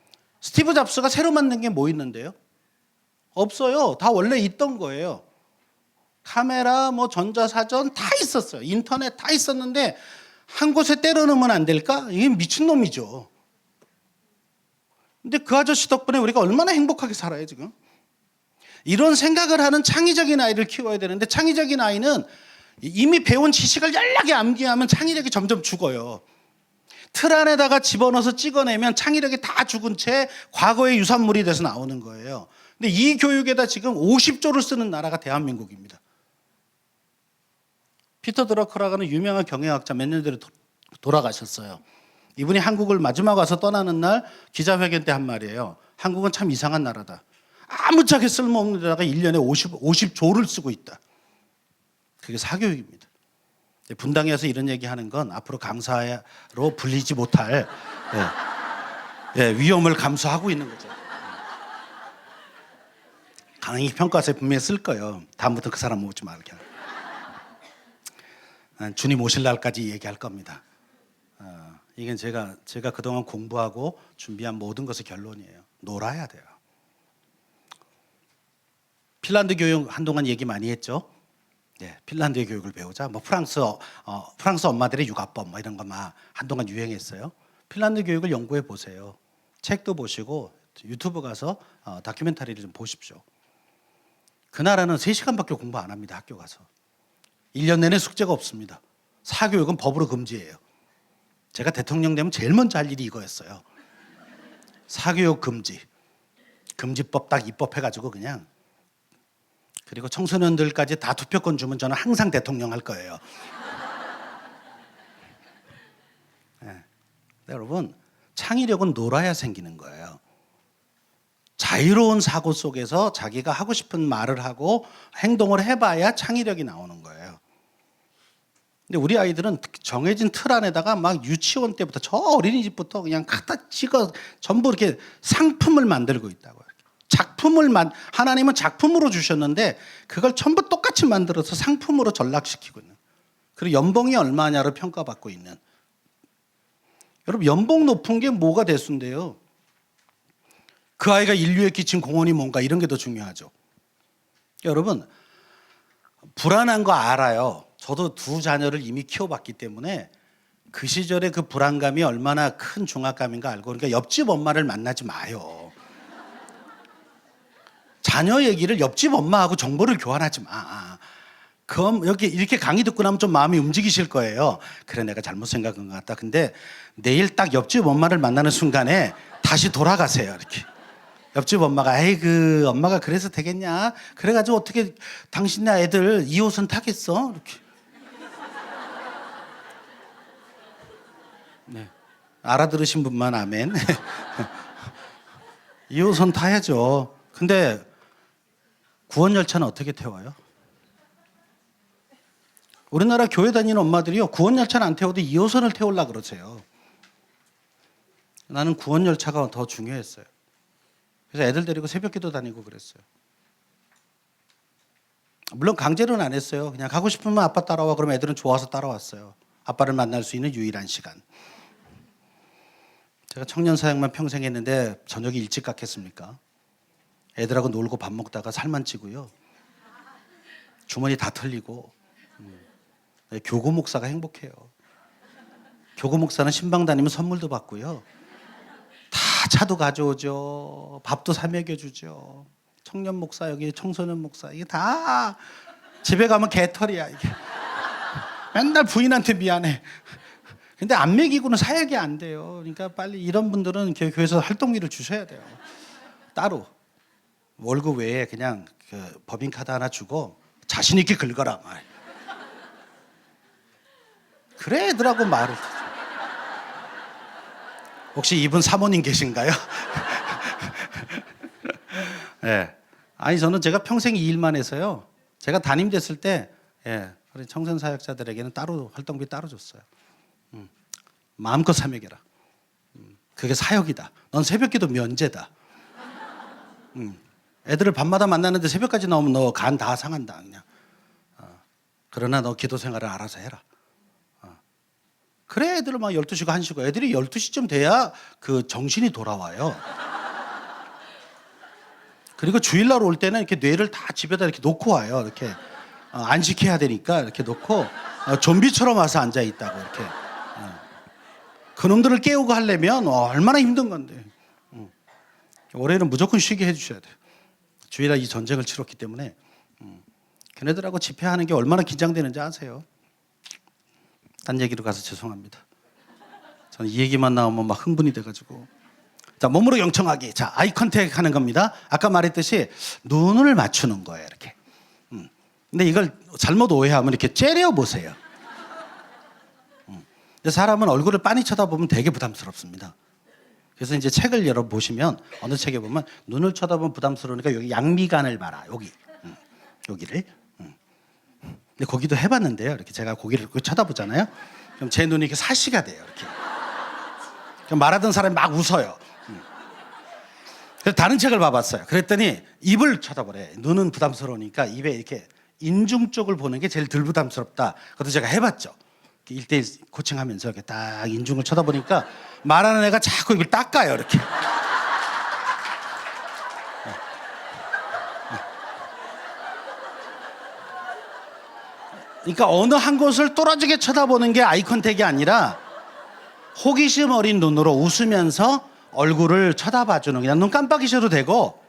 [SPEAKER 1] 스티브 잡스가 새로 만든 게 뭐 있는데요? 없어요. 다 원래 있던 거예요. 카메라, 뭐 전자사전 다 있었어요. 인터넷 다 있었는데 한 곳에 때려 넣으면 안 될까? 이게 미친놈이죠. 근데 그 아저씨 덕분에 우리가 얼마나 행복하게 살아요 지금. 이런 생각을 하는 창의적인 아이를 키워야 되는데 창의적인 아이는 이미 배운 지식을 연락에 암기하면 창의력이 점점 죽어요. 틀 안에다가 집어넣어서 찍어내면 창의력이 다 죽은 채 과거의 유산물이 돼서 나오는 거예요. 근데 이 교육에다 지금 50조를 쓰는 나라가 대한민국입니다. 피터 드러커라는 유명한 경영학자 몇 년 전에 돌아가셨어요. 이분이 한국을 마지막 와서 떠나는 날 기자회견 때 한 말이에요. 한국은 참 이상한 나라다. 아무짝에 쓸모없는 데다가 1년에 50조를 쓰고 있다. 그게 사교육입니다. 분당에서 이런 얘기하는 건 앞으로 강사로 불리지 못할 위험을 감수하고 있는 거죠. 강의 평가서에 분명히 쓸 거예요. 다음부터 그 사람 오지 말게. 주님 오실 날까지 얘기할 겁니다. 이건 제가 그동안 공부하고 준비한 모든 것의 결론이에요. 놀아야 돼요. 핀란드 교육 한동안 얘기 많이 했죠. 핀란드의 교육을 배우자. 뭐 프랑스 엄마들의 육아법 뭐 이런 거만 한동안 유행했어요. 핀란드 교육을 연구해 보세요. 책도 보시고 유튜브 가서 다큐멘터리를 좀 보십시오. 그 나라는 3시간밖에 공부 안 합니다. 학교 가서. 1년 내내 숙제가 없습니다. 사교육은 법으로 금지예요. 제가 대통령 되면 제일 먼저 할 일이 이거였어요. 사교육 금지. 금지법 딱 입법해가지고 그냥. 그리고 청소년들까지 다 투표권 주면 저는 항상 대통령 할 거예요. 네. 여러분, 창의력은 놀아야 생기는 거예요. 자유로운 사고 속에서 자기가 하고 싶은 말을 하고 행동을 해봐야 창의력이 나오는 거예요. 근데 우리 아이들은 정해진 틀 안에다가 막 유치원 때부터 저 어린이집부터 그냥 갖다 찍어 전부 이렇게 상품을 만들고 있다고요. 작품을 하나님은 작품으로 주셨는데 그걸 전부 똑같이 만들어서 상품으로 전락시키고 있는. 그리고 연봉이 얼마냐로 평가받고 있는. 여러분, 연봉 높은 게 뭐가 대수인데요. 그 아이가 인류에 끼친 공헌이 뭔가 이런 게 더 중요하죠. 여러분, 불안한 거 알아요. 저도 2 자녀를 이미 키워봤기 때문에 그 시절에 그 불안감이 얼마나 큰 중압감인가 알고. 그러니까 옆집 엄마를 만나지 마요. 자녀 얘기를 옆집 엄마하고 정보를 교환하지 마. 그럼 여기 이렇게 강의 듣고 나면 좀 마음이 움직이실 거예요. 그래, 내가 잘못 생각한 것 같다. 근데 내일 딱 옆집 엄마를 만나는 순간에 다시 돌아가세요. 이렇게. 옆집 엄마가 아이고 엄마가 그래서 되겠냐? 그래가지고 어떻게 당신네 애들 2호선 타겠어? 이렇게. 네. 알아들으신 분만 아멘. 2호선 타야죠. 근데 구원열차는 어떻게 태워요? 우리나라 교회 다니는 엄마들이요, 구원열차는 안 태워도 2호선을 태우려고 그러세요. 나는 구원열차가 더 중요했어요. 그래서 애들 데리고 새벽기도 다니고 그랬어요. 물론 강제로는 안 했어요. 그냥 가고 싶으면 아빠 따라와. 그러면 애들은 좋아서 따라왔어요. 아빠를 만날 수 있는 유일한 시간. 제가 청년 사역만 평생 했는데 저녁이 일찍 갔겠습니까? 애들하고 놀고 밥 먹다가 살만 찌고요. 주머니 다 털리고. 교구 목사가 행복해요. 교구 목사는 신방 다니면 선물도 받고요. 다 차도 가져오죠. 밥도 사 먹여주죠. 청년 목사, 여기 청소년 목사, 이게 다 집에 가면 개털이야 이게. 맨날 부인한테 미안해. 근데 안 먹이고는 사역이 안 돼요. 그러니까 빨리 이런 분들은 교회에서 활동비를 주셔야 돼요. 따로 월급 외에 그냥 그 법인카드 하나 주고 자신 있게 긁어라. 그래 애들하고 말을. 혹시 이분 사모님 계신가요? 네. 아니 저는 제가 평생 이 일만 해서요. 제가 담임 됐을 때 우리 청소년 사역자들에게는 따로 활동비 따로 줬어요. 마음껏 사먹여라. 그게 사역이다. 넌 새벽기도 면제다. 애들을 밤마다 만나는데 새벽까지 나오면 너 간 다 상한다 그냥. 그러나 너 기도 생활을 알아서 해라. 그래 애들을 막 12시고 1시고 애들이 12시쯤 돼야 그 정신이 돌아와요. 그리고 주일날 올 때는 이렇게 뇌를 다 집에다 이렇게 놓고 와요. 이렇게 안식해야 되니까 이렇게 놓고 좀비처럼 와서 앉아 있다고 이렇게. 그놈들을 깨우고 하려면 얼마나 힘든 건데. 올해는 무조건 쉬게 해주셔야 돼요. 주일날 이 전쟁을 치렀기 때문에. 걔네들하고 집회하는 게 얼마나 긴장되는지 아세요? 딴 얘기로 가서 죄송합니다. 저는 이 얘기만 나오면 막 흥분이 돼가지고. 자, 몸으로 경청하기. 자, 아이 컨택 하는 겁니다. 아까 말했듯이 눈을 맞추는 거예요, 이렇게. 근데 이걸 잘못 오해하면 이렇게 째려보세요. 근데 사람은 얼굴을 빤히 쳐다보면 되게 부담스럽습니다. 그래서 이제 책을 열어보시면 어느 책에 보면 눈을 쳐다보면 부담스러우니까 여기 양미간을 봐라. 여기를. 근데 거기도 해봤는데요. 이렇게 제가 고기를 쳐다보잖아요. 그럼 제 눈이 이렇게 사시가 돼요. 이렇게. 그럼 말하던 사람이 막 웃어요. 그래서 다른 책을 봐봤어요. 그랬더니 입을 쳐다보래. 눈은 부담스러우니까 입에 이렇게 인중 쪽을 보는 게 제일 덜 부담스럽다. 그것도 제가 해봤죠. 1대1 코칭하면서 이렇게 딱 인중을 쳐다보니까 말하는 애가 자꾸 입을 닦아요. 이렇게. 그러니까 어느 한 곳을 뚫어지게 쳐다보는 게 아이 컨택이 아니라 호기심 어린 눈으로 웃으면서 얼굴을 쳐다봐주는, 그냥 눈 깜빡이셔도 되고.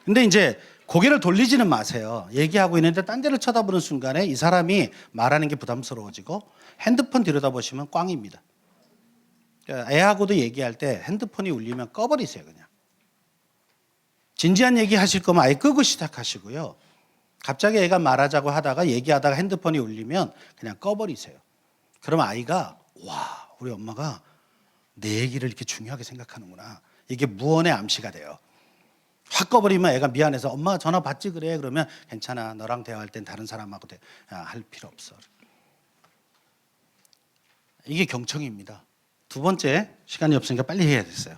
[SPEAKER 1] 근데 이제 고개를 돌리지는 마세요. 얘기하고 있는데 딴 데를 쳐다보는 순간에 이 사람이 말하는 게 부담스러워지고 핸드폰 들여다보시면 꽝입니다. 그러니까 애하고도 얘기할 때 핸드폰이 울리면 꺼버리세요. 그냥. 진지한 얘기 하실 거면 아예 끄고 시작하시고요. 갑자기 애가 말하자고 하다가 얘기하다가 핸드폰이 울리면 그냥 꺼버리세요. 그러면 아이가 와, 우리 엄마가 내 얘기를 이렇게 중요하게 생각하는구나. 이게 무언의 암시가 돼요. 확 꺼버리면 애가 미안해서 엄마 전화 받지 그래. 그러면 괜찮아. 너랑 대화할 땐 다른 사람하고 할 필요 없어. 이게 경청입니다. 두 번째, 시간이 없으니까 빨리 해야 됐어요.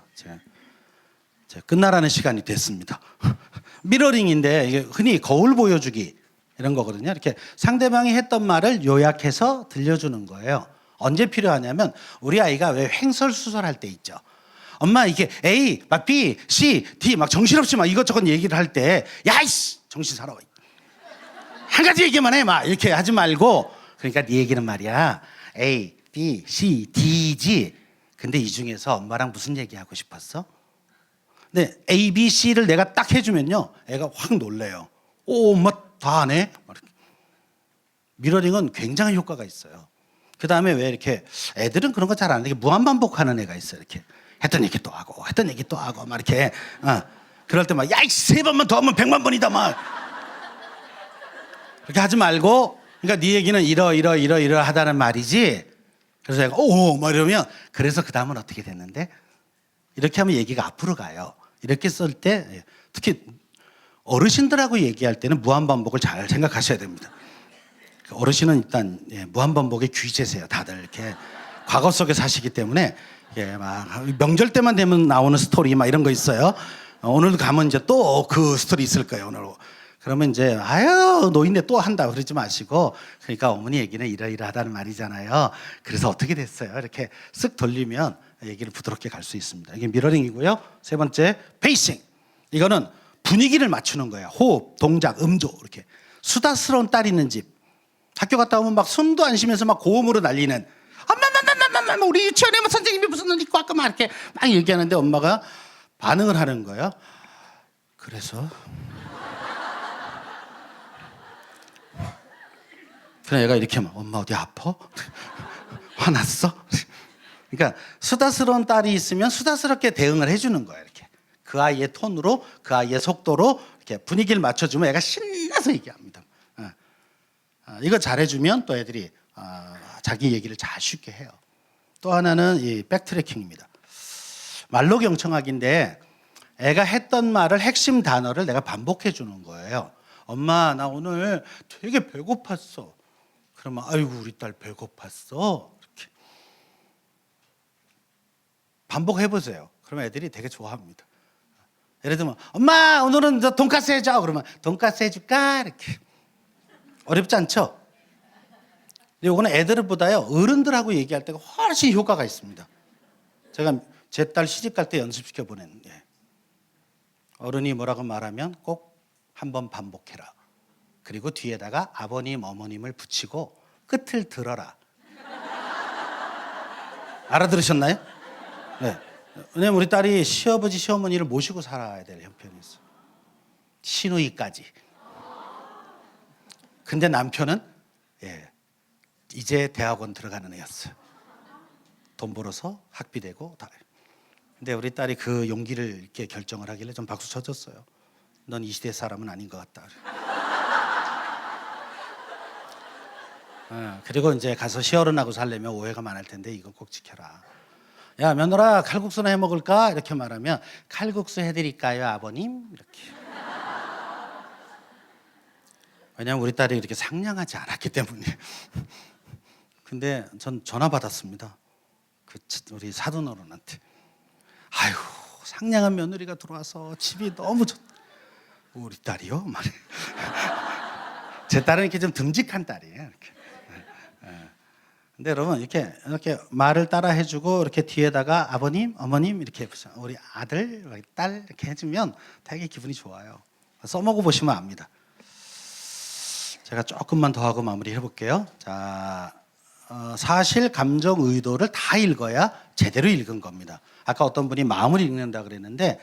[SPEAKER 1] 제가 끝나라는 시간이 됐습니다. 미러링인데 이게 흔히 거울 보여주기 이런 거거든요. 이렇게 상대방이 했던 말을 요약해서 들려주는 거예요. 언제 필요하냐면 우리 아이가 왜 횡설수설할 때 있죠. 엄마 이게 A, 막 B, C, D 막 정신없이 막 이것저것 얘기를 할 때 야이씨 정신 사나워. 한 가지 얘기만 해. 막 이렇게 하지 말고 그러니까 네 얘기는 말이야. A, B, C, D지. 근데 이 중에서 엄마랑 무슨 얘기하고 싶었어? 근데 A, B, C를 내가 딱 해주면요. 애가 확 놀래요. 오, 엄마 다 하네? 미러링은 굉장히 효과가 있어요. 그 다음에 왜 이렇게 애들은 그런 거 잘 안 하는 게 무한반복하는 애가 있어요. 이렇게 했던 얘기 또 하고 했던 얘기 또 하고 막 이렇게 그럴 때 막 야, 이 3번만 더 하면 100만 번이다 막 그렇게 하지 말고 그러니까 네 얘기는 이러 하다는 말이지. 그래서 내가 오 막 이러면 그래서 그 다음은 어떻게 됐는데 이렇게 하면 얘기가 앞으로 가요. 이렇게 쓸 때 특히 어르신들하고 얘기할 때는 무한반복을 잘 생각하셔야 됩니다. 어르신은 일단 무한반복의 귀재세요. 다들 이렇게 과거 속에 사시기 때문에 막 명절 때만 되면 나오는 스토리 막 이런 거 있어요. 오늘 가면 이제 또 그 스토리 있을 거예요. 오늘 그러면 이제 아유 노인네 또 한다 그러지 마시고 그러니까 어머니 얘기는 이러이러하다는 말이잖아요. 그래서 어떻게 됐어요? 이렇게 쓱 돌리면 얘기를 부드럽게 갈 수 있습니다. 이게 미러링이고요. 세 번째 페이싱. 이거는 분위기를 맞추는 거예요. 호흡, 동작, 음조 이렇게 수다스러운 딸 있는 집. 학교 갔다 오면 막 숨도 안 쉬면서 막 고음으로 날리는 엄마 우리 유치원에 뭐 선생님이 무슨 옷 입고 왔고 막 이렇게 막 얘기하는데 엄마가 반응을 하는 거예요. 그래서 그냥 얘가 이렇게 막 엄마 어디 아파? 화났어? 그러니까 수다스러운 딸이 있으면 수다스럽게 대응을 해주는 거예요. 이렇게 그 아이의 톤으로 그 아이의 속도로 이렇게 분위기를 맞춰주면 애가 신나서 얘기합니다. 이거 잘해주면 또 애들이 자기 얘기를 잘 쉽게 해요. 또 하나는 이 백트래킹입니다. 말로 경청하기인데 애가 했던 말을 핵심 단어를 내가 반복해 주는 거예요. 엄마 나 오늘 되게 배고팠어. 그러면 아이고 우리 딸 배고팠어. 이렇게 반복해 보세요. 그러면 애들이 되게 좋아합니다. 예를 들면 엄마 오늘은 저 돈가스 해줘. 그러면 돈가스 해줄까? 이렇게 어렵지 않죠? 근데 이거는 애들보다요 어른들하고 얘기할 때가 훨씬 효과가 있습니다. 제가 제 딸 시집 갈 때 연습시켜 보냈는데 어른이 뭐라고 말하면 꼭 한번 반복해라. 그리고 뒤에다가 아버님 어머님을 붙이고 끝을 들어라. 알아들으셨나요? 네. 왜냐면 우리 딸이 시아버지 시어머니를 모시고 살아야 될 형편이 있어요. 시누이까지. 근데 남편은 이제 대학원 들어가는 애였어요. 돈 벌어서 학비 내고 다. 근데 우리 딸이 그 용기를 이렇게 결정을 하길래 좀 박수 쳐줬어요. 넌 이 시대 사람은 아닌 것 같다. 그리고 이제 가서 시어른하고 살려면 오해가 많을 텐데 이거 꼭 지켜라. 야 며느라 칼국수나 해 먹을까? 이렇게 말하면 칼국수 해드릴까요 아버님? 이렇게. 왜냐하면 우리 딸이 이렇게 상냥하지 않았기 때문에. 근데 전 전화 받았습니다. 우리 사돈어른한테. 아유 상냥한 며느리가 들어와서 집이 너무 좋. 우리 딸이요? 말해. 제 딸은 이렇게 좀 듬직한 딸이에요. 이렇게. 근데 여러분 이렇게 말을 따라 해주고 이렇게 뒤에다가 아버님, 어머님 이렇게 우리 아들, 딸 이렇게 해주면 되게 기분이 좋아요. 써먹어 보시면 압니다. 제가 조금만 더 하고 마무리 해볼게요. 자, 사실, 감정, 의도를 다 읽어야 제대로 읽은 겁니다. 아까 어떤 분이 마음을 읽는다 그랬는데,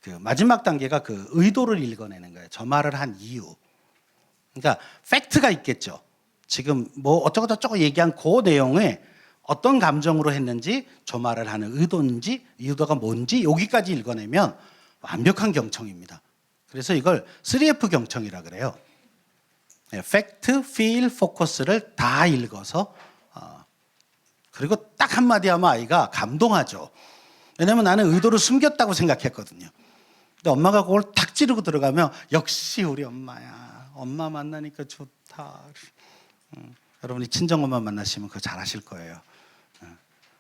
[SPEAKER 1] 그 마지막 단계가 그 의도를 읽어내는 거예요. 저 말을 한 이유. 그러니까 팩트가 있겠죠. 지금 뭐 어쩌고저쩌고 얘기한 그 내용에 어떤 감정으로 했는지, 저 말을 하는 의도인지, 의도가 뭔지 여기까지 읽어내면 완벽한 경청입니다. 그래서 이걸 3F 경청이라 그래요. 팩트, 필, 포커스를 다 읽어서 그리고 딱 한마디 하면 아이가 감동하죠. 왜냐면 나는 의도를 숨겼다고 생각했거든요. 근데 엄마가 그걸 탁 찌르고 들어가면 역시 우리 엄마야. 엄마 만나니까 좋다. 여러분이 친정엄마 만나시면 그거 잘하실 거예요.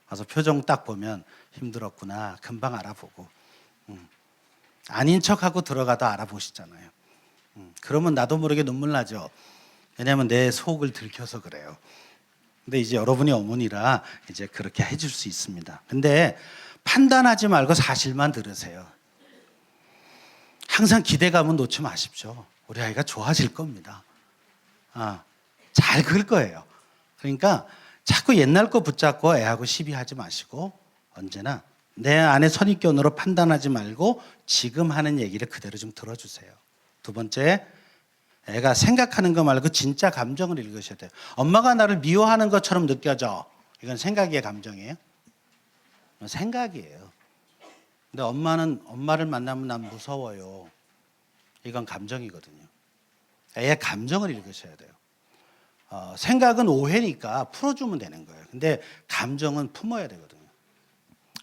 [SPEAKER 1] 와서 표정 딱 보면 힘들었구나. 금방 알아보고. 아닌 척하고 들어가도 알아보시잖아요. 그러면 나도 모르게 눈물 나죠. 왜냐하면 내 속을 들켜서 그래요. 근데 이제 여러분이 어머니라 이제 그렇게 해줄 수 있습니다. 근데 판단하지 말고 사실만 들으세요. 항상 기대감은 놓지 마십시오. 우리 아이가 좋아질 겁니다. 잘 클 거예요. 그러니까 자꾸 옛날 거 붙잡고 애하고 시비하지 마시고 언제나 내 안에 선입견으로 판단하지 말고 지금 하는 얘기를 그대로 좀 들어주세요. 두 번째, 애가 생각하는 거 말고 진짜 감정을 읽으셔야 돼요. 엄마가 나를 미워하는 것처럼 느껴져. 이건 생각이에요, 감정이에요? 생각이에요. 근데 엄마를 만나면 난 무서워요. 이건 감정이거든요. 애의 감정을 읽으셔야 돼요. 생각은 오해니까 풀어주면 되는 거예요. 근데 감정은 품어야 되거든요.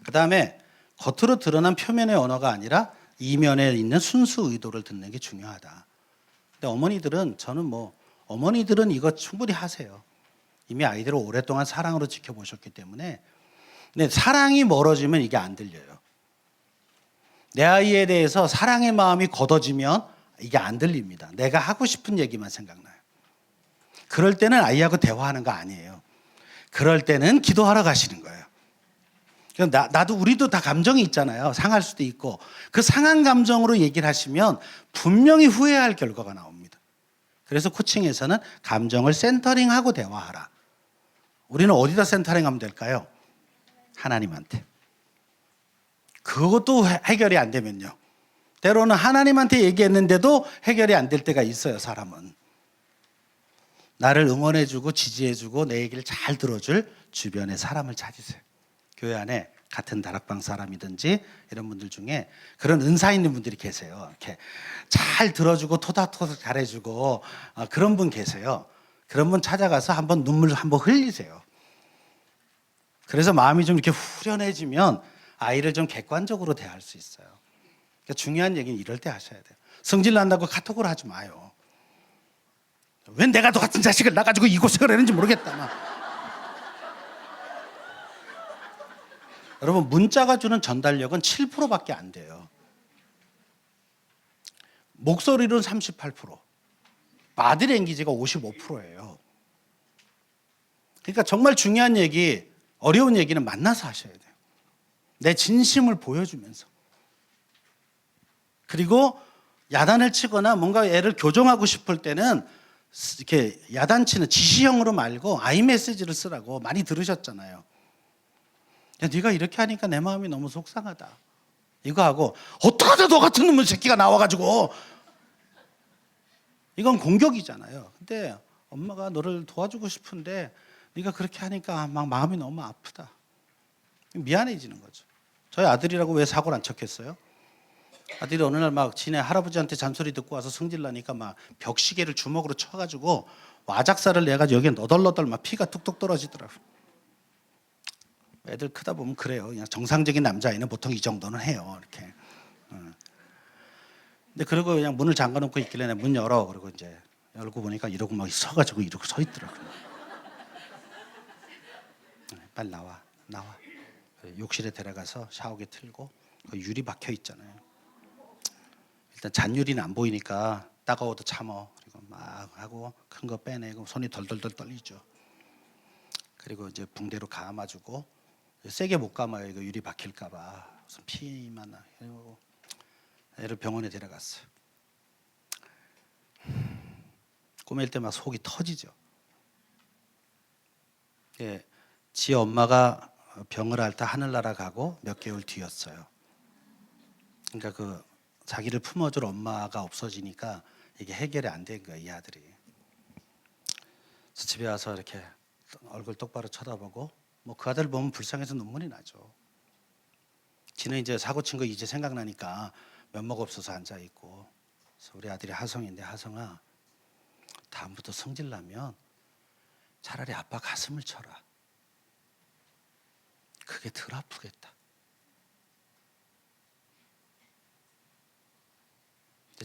[SPEAKER 1] 그 다음에 겉으로 드러난 표면의 언어가 아니라 이면에 있는 순수 의도를 듣는 게 중요하다. 근데 어머니들은 이거 충분히 하세요. 이미 아이들을 오랫동안 사랑으로 지켜보셨기 때문에. 근데 사랑이 멀어지면 이게 안 들려요. 내 아이에 대해서 사랑의 마음이 걷어지면 이게 안 들립니다. 내가 하고 싶은 얘기만 생각나요. 그럴 때는 아이하고 대화하는 거 아니에요. 그럴 때는 기도하러 가시는 거예요. 우리도 다 감정이 있잖아요. 상할 수도 있고. 그 상한 감정으로 얘기를 하시면 분명히 후회할 결과가 나옵니다. 그래서 코칭에서는 감정을 센터링하고 대화하라. 우리는 어디다 센터링하면 될까요? 하나님한테. 그것도 해결이 안 되면요. 때로는 하나님한테 얘기했는데도 해결이 안 될 때가 있어요, 사람은. 나를 응원해주고 지지해주고 내 얘기를 잘 들어줄 주변의 사람을 찾으세요. 교회 안에 같은 다락방 사람이든지 이런 분들 중에 그런 은사 있는 분들이 계세요. 이렇게 잘 들어주고 토닥토닥 잘해주고 그런 분 계세요. 그런 분 찾아가서 한번 눈물 한번 흘리세요. 그래서 마음이 좀 이렇게 후련해지면 아이를 좀 객관적으로 대할 수 있어요. 그러니까 중요한 얘기는 이럴 때 하셔야 돼요. 성질 난다고 카톡으로 하지 마요. 왜 내가 너 같은 자식을 낳아가지고 이 고생을 했는지 모르겠다. 여러분, 문자가 주는 전달력은 7%밖에 안 돼요. 목소리로는 38%, 바디랭귀지가 55%예요. 그러니까 정말 중요한 얘기, 어려운 얘기는 만나서 하셔야 돼요. 내 진심을 보여주면서. 그리고 야단을 치거나 뭔가 애를 교정하고 싶을 때는 이렇게 야단치는 지시형으로 말고 아이메시지를 쓰라고 많이 들으셨잖아요. 야, 네가 이렇게 하니까 내 마음이 너무 속상하다. 이거 하고 어떡하자 너 같은 놈의 새끼가 나와가지고. 이건 공격이잖아요. 근데 엄마가 너를 도와주고 싶은데 네가 그렇게 하니까 막 마음이 너무 아프다. 미안해지는 거죠. 저희 아들이라고 왜 사고를 안 쳤겠어요? 아들이 어느 날 막 지네 할아버지한테 잔소리 듣고 와서 성질나니까 막 벽시계를 주먹으로 쳐가지고 와작사를 내가지고 여기에 너덜너덜 막 피가 뚝뚝 떨어지더라고. 애들 크다 보면 그래요. 그냥 정상적인 남자아이는 보통 이 정도는 해요. 이렇게. 근데 그리고 그냥 문을 잠가놓고 있길래 문 열어. 그리고 이제 열고 보니까 이러고 막 서가지고 이러고 서 있더라고요. 빨리 나와. 욕실에 데려가서 샤워기 틀고 유리 박혀 있잖아요. 일단 잔유리는 안 보이니까 따가워도 참어. 그리고 막 하고 큰 거 빼내고 손이 덜덜덜 떨리죠. 그리고 이제 붕대로 감아주고 세게 못 감아요. 이거 유리 박힐까봐. 무슨 피만 나. 그리고 애를 병원에 데려갔어요. 꼬맬 때 막 속이 터지죠. 예, 지 엄마가 병을 앓다 하늘나라 가고 몇 개월 뒤였어요. 그러니까 그 자기를 품어줄 엄마가 없어지니까 이게 해결이 안 된 거예요, 이 아들이. 그래서 집에 와서 이렇게 얼굴 똑바로 쳐다보고 뭐 그 아들 보면 불쌍해서 눈물이 나죠. 지는 이제 사고 친 거 이제 생각나니까 면목 없어서 앉아 있고. 그래서 우리 아들이 하성인데, 하성아, 다음부터 성질 나면 차라리 아빠 가슴을 쳐라. 그게 덜 아프겠다.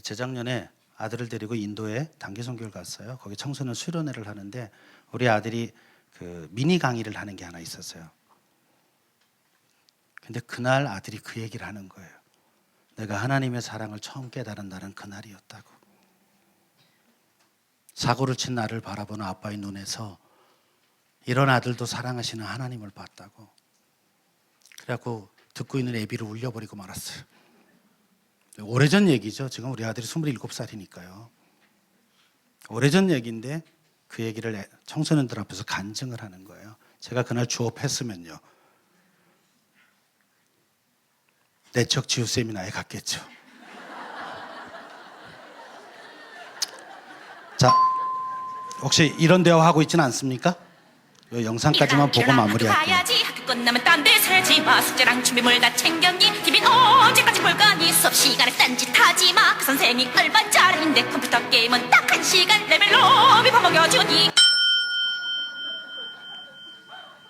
[SPEAKER 1] 재작년에 아들을 데리고 인도에 단기 선교를 갔어요. 거기 청소년 수련회를 하는데 우리 아들이 그 미니 강의를 하는 게 하나 있었어요. 근데 그날 아들이 그 얘기를 하는 거예요. 내가 하나님의 사랑을 처음 깨달은 날은 그날이었다고. 사고를 친 나를 바라보는 아빠의 눈에서 이런 아들도 사랑하시는 하나님을 봤다고. 그래갖고 듣고 있는 애비를 울려버리고 말았어요. 오래전 얘기죠. 지금 우리 아들이 27살이니까요. 오래전 얘기인데 그 얘기를 청소년들 앞에서 간증을 하는 거예요. 제가 그날 주업했으면요, 내척 지우 세미나에 갔겠죠. 자, 혹시 이런 대화 하고 있지는 않습니까? 이 영상까지만 보고 마무리할게요.
[SPEAKER 12] 학교 끝나면 딴 데 살지 마. 숙제랑 준비물 다 챙겼니? TV는 언제까지 볼 거니? 수업 시간에 딴짓하지 마. 그 선생이 얼마짜리인데 컴퓨터 게임은 딱 1시간. 레벨로 밥 먹여주니.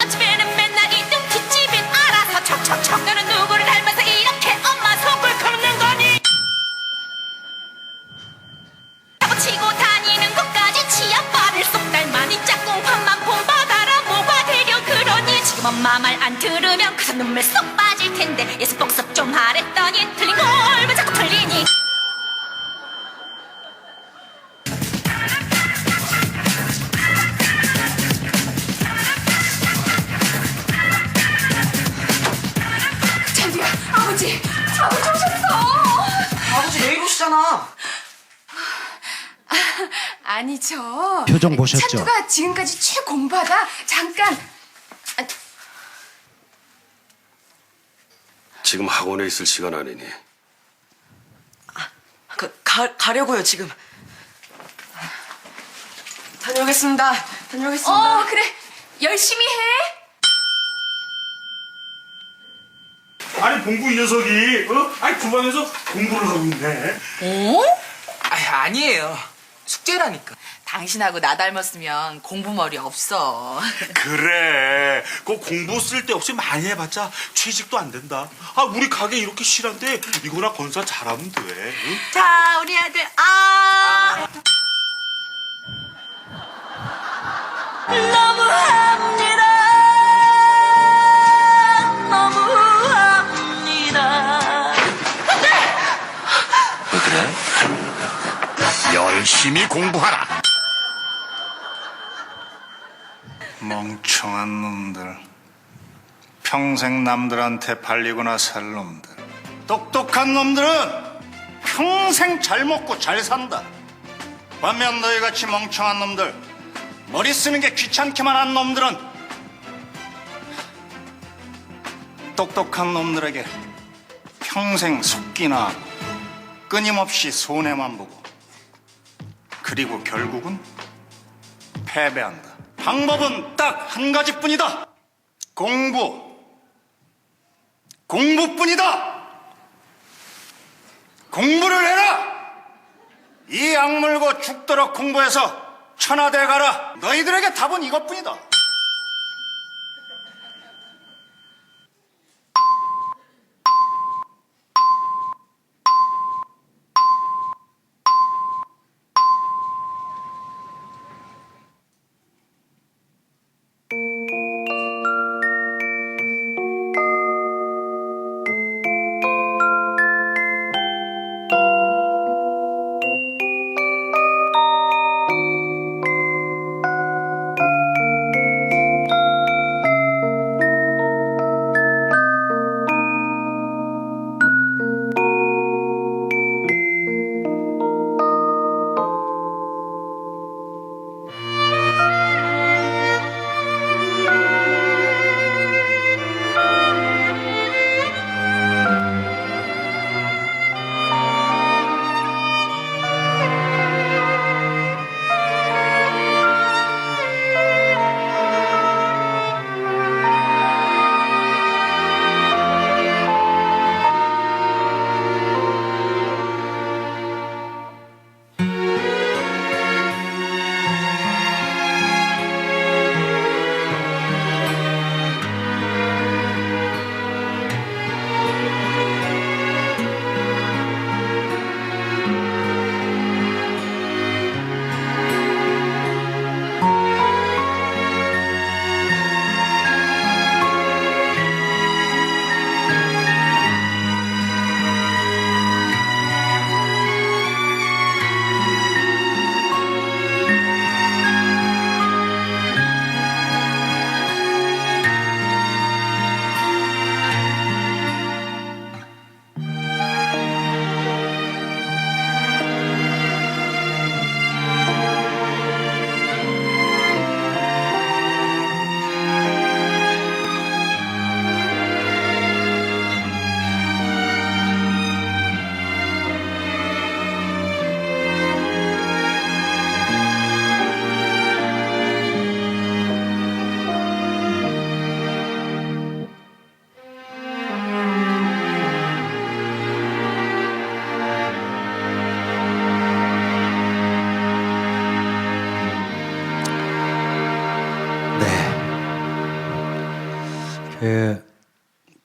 [SPEAKER 12] 집에는 맨날 2등, 뒷집엔 알아서 척척척. 너는 누구를 닮아서 이렇게 엄마 속을 긁는 거니? 사고 치고 다니는 것까지 치아빠를 쏙 닮아니. 짝꿍판만 본받아라. 뭐가 되려 그러니? 지금 엄마 말 안 들으면 그선 눈물 쏙 빠질 텐데. 예습 복습 좀 하랬더니 틀린 걸 왜 자꾸 틀리니? 아버지 오셨어.
[SPEAKER 13] 아버지 내일 오시잖아.
[SPEAKER 12] 아니죠.
[SPEAKER 1] 표정 보셨죠?
[SPEAKER 12] 찬두가 지금까지 최공부하다 잠깐.
[SPEAKER 14] 지금 학원에 있을 시간 아니니?
[SPEAKER 13] 가려고요 지금. 다녀오겠습니다. 다녀오겠습니다.
[SPEAKER 12] 그래 열심히 해.
[SPEAKER 15] 아니 봉구 이 녀석이 아니 주방에서 공부를 하고 있네.
[SPEAKER 13] 아니에요. 숙제라니까. 당신하고 나 닮았으면 공부머리 없어.
[SPEAKER 15] 그래. 그 공부 쓸데없이 많이 해봤자 취직도 안 된다. 아 우리 가게 이렇게 실한데 이거나 건사 잘하면 돼. 응?
[SPEAKER 12] 자 우리 아들 너무합니다. 너무합니다.
[SPEAKER 14] 왜 그래? 열심히 공부하라.
[SPEAKER 15] 멍청한 놈들. 평생 남들한테 발리거나 살 놈들. 똑똑한 놈들은 평생 잘 먹고 잘 산다. 반면 너희같이 멍청한 놈들, 머리 쓰는 게 귀찮기만 한 놈들은 똑똑한 놈들에게 평생 속기나 끊임없이 손해만 보고 그리고 결국은 패배한다. 방법은 딱 한 가지뿐이다. 공부뿐이다. 공부를 해라. 이 악물고 죽도록 공부해서 천하대 가라. 너희들에게 답은 이것뿐이다.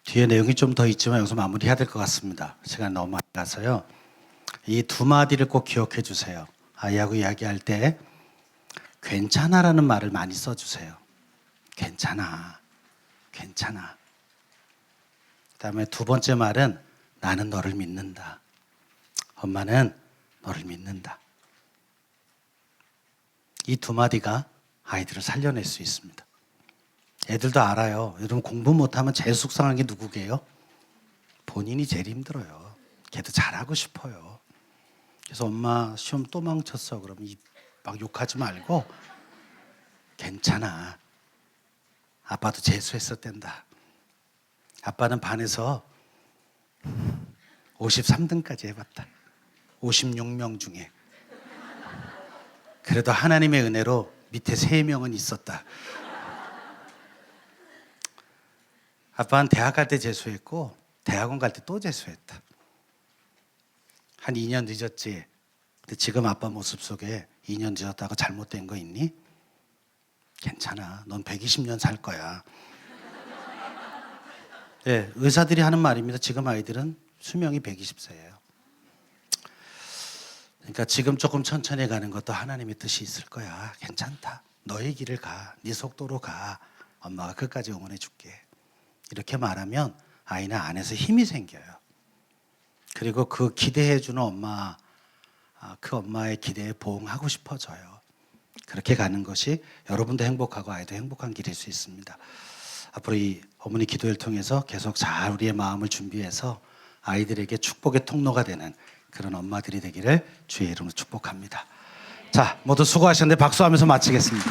[SPEAKER 1] 뒤에 내용이 좀 더 있지만 여기서 마무리해야 될 것 같습니다. 시간 너무 많이 가서요. 이 두 마디를 꼭 기억해 주세요. 아이하고 이야기할 때 괜찮아라는 말을 많이 써주세요. 괜찮아, 괜찮아. 그다음에 두 번째 말은 나는 너를 믿는다. 엄마는 너를 믿는다. 이 두 마디가 아이들을 살려낼 수 있습니다. 애들도 알아요. 여러분 공부 못하면 제일 속상한 게 누구게요? 본인이 제일 힘들어요. 걔도 잘하고 싶어요. 그래서 엄마 시험 또 망쳤어. 그러면 막 욕하지 말고 괜찮아. 아빠도 재수했었댄다. 아빠는 반에서 53등까지 해봤다. 56명 중에. 그래도 하나님의 은혜로 밑에 3명은 있었다. 아빠는 대학 갈 때 재수했고 대학원 갈 때 또 재수했다. 한 2년 늦었지. 근데 지금 아빠 모습 속에 2년 늦었다고 잘못된 거 있니? 괜찮아. 넌 120년 살 거야. 네, 의사들이 하는 말입니다. 지금 아이들은 수명이 120세예요. 그러니까 지금 조금 천천히 가는 것도 하나님의 뜻이 있을 거야. 괜찮다. 너의 길을 가. 네 속도로 가. 엄마가 끝까지 응원해 줄게. 이렇게 말하면 아이는 안에서 힘이 생겨요. 그리고 그 기대해주는 엄마, 그 엄마의 기대에 보응하고 싶어져요. 그렇게 가는 것이 여러분도 행복하고 아이도 행복한 길일 수 있습니다. 앞으로 이 어머니 기도회를 통해서 계속 잘 우리의 마음을 준비해서 아이들에게 축복의 통로가 되는 그런 엄마들이 되기를 주의 이름으로 축복합니다. 자, 모두 수고하셨는데 박수하면서 마치겠습니다.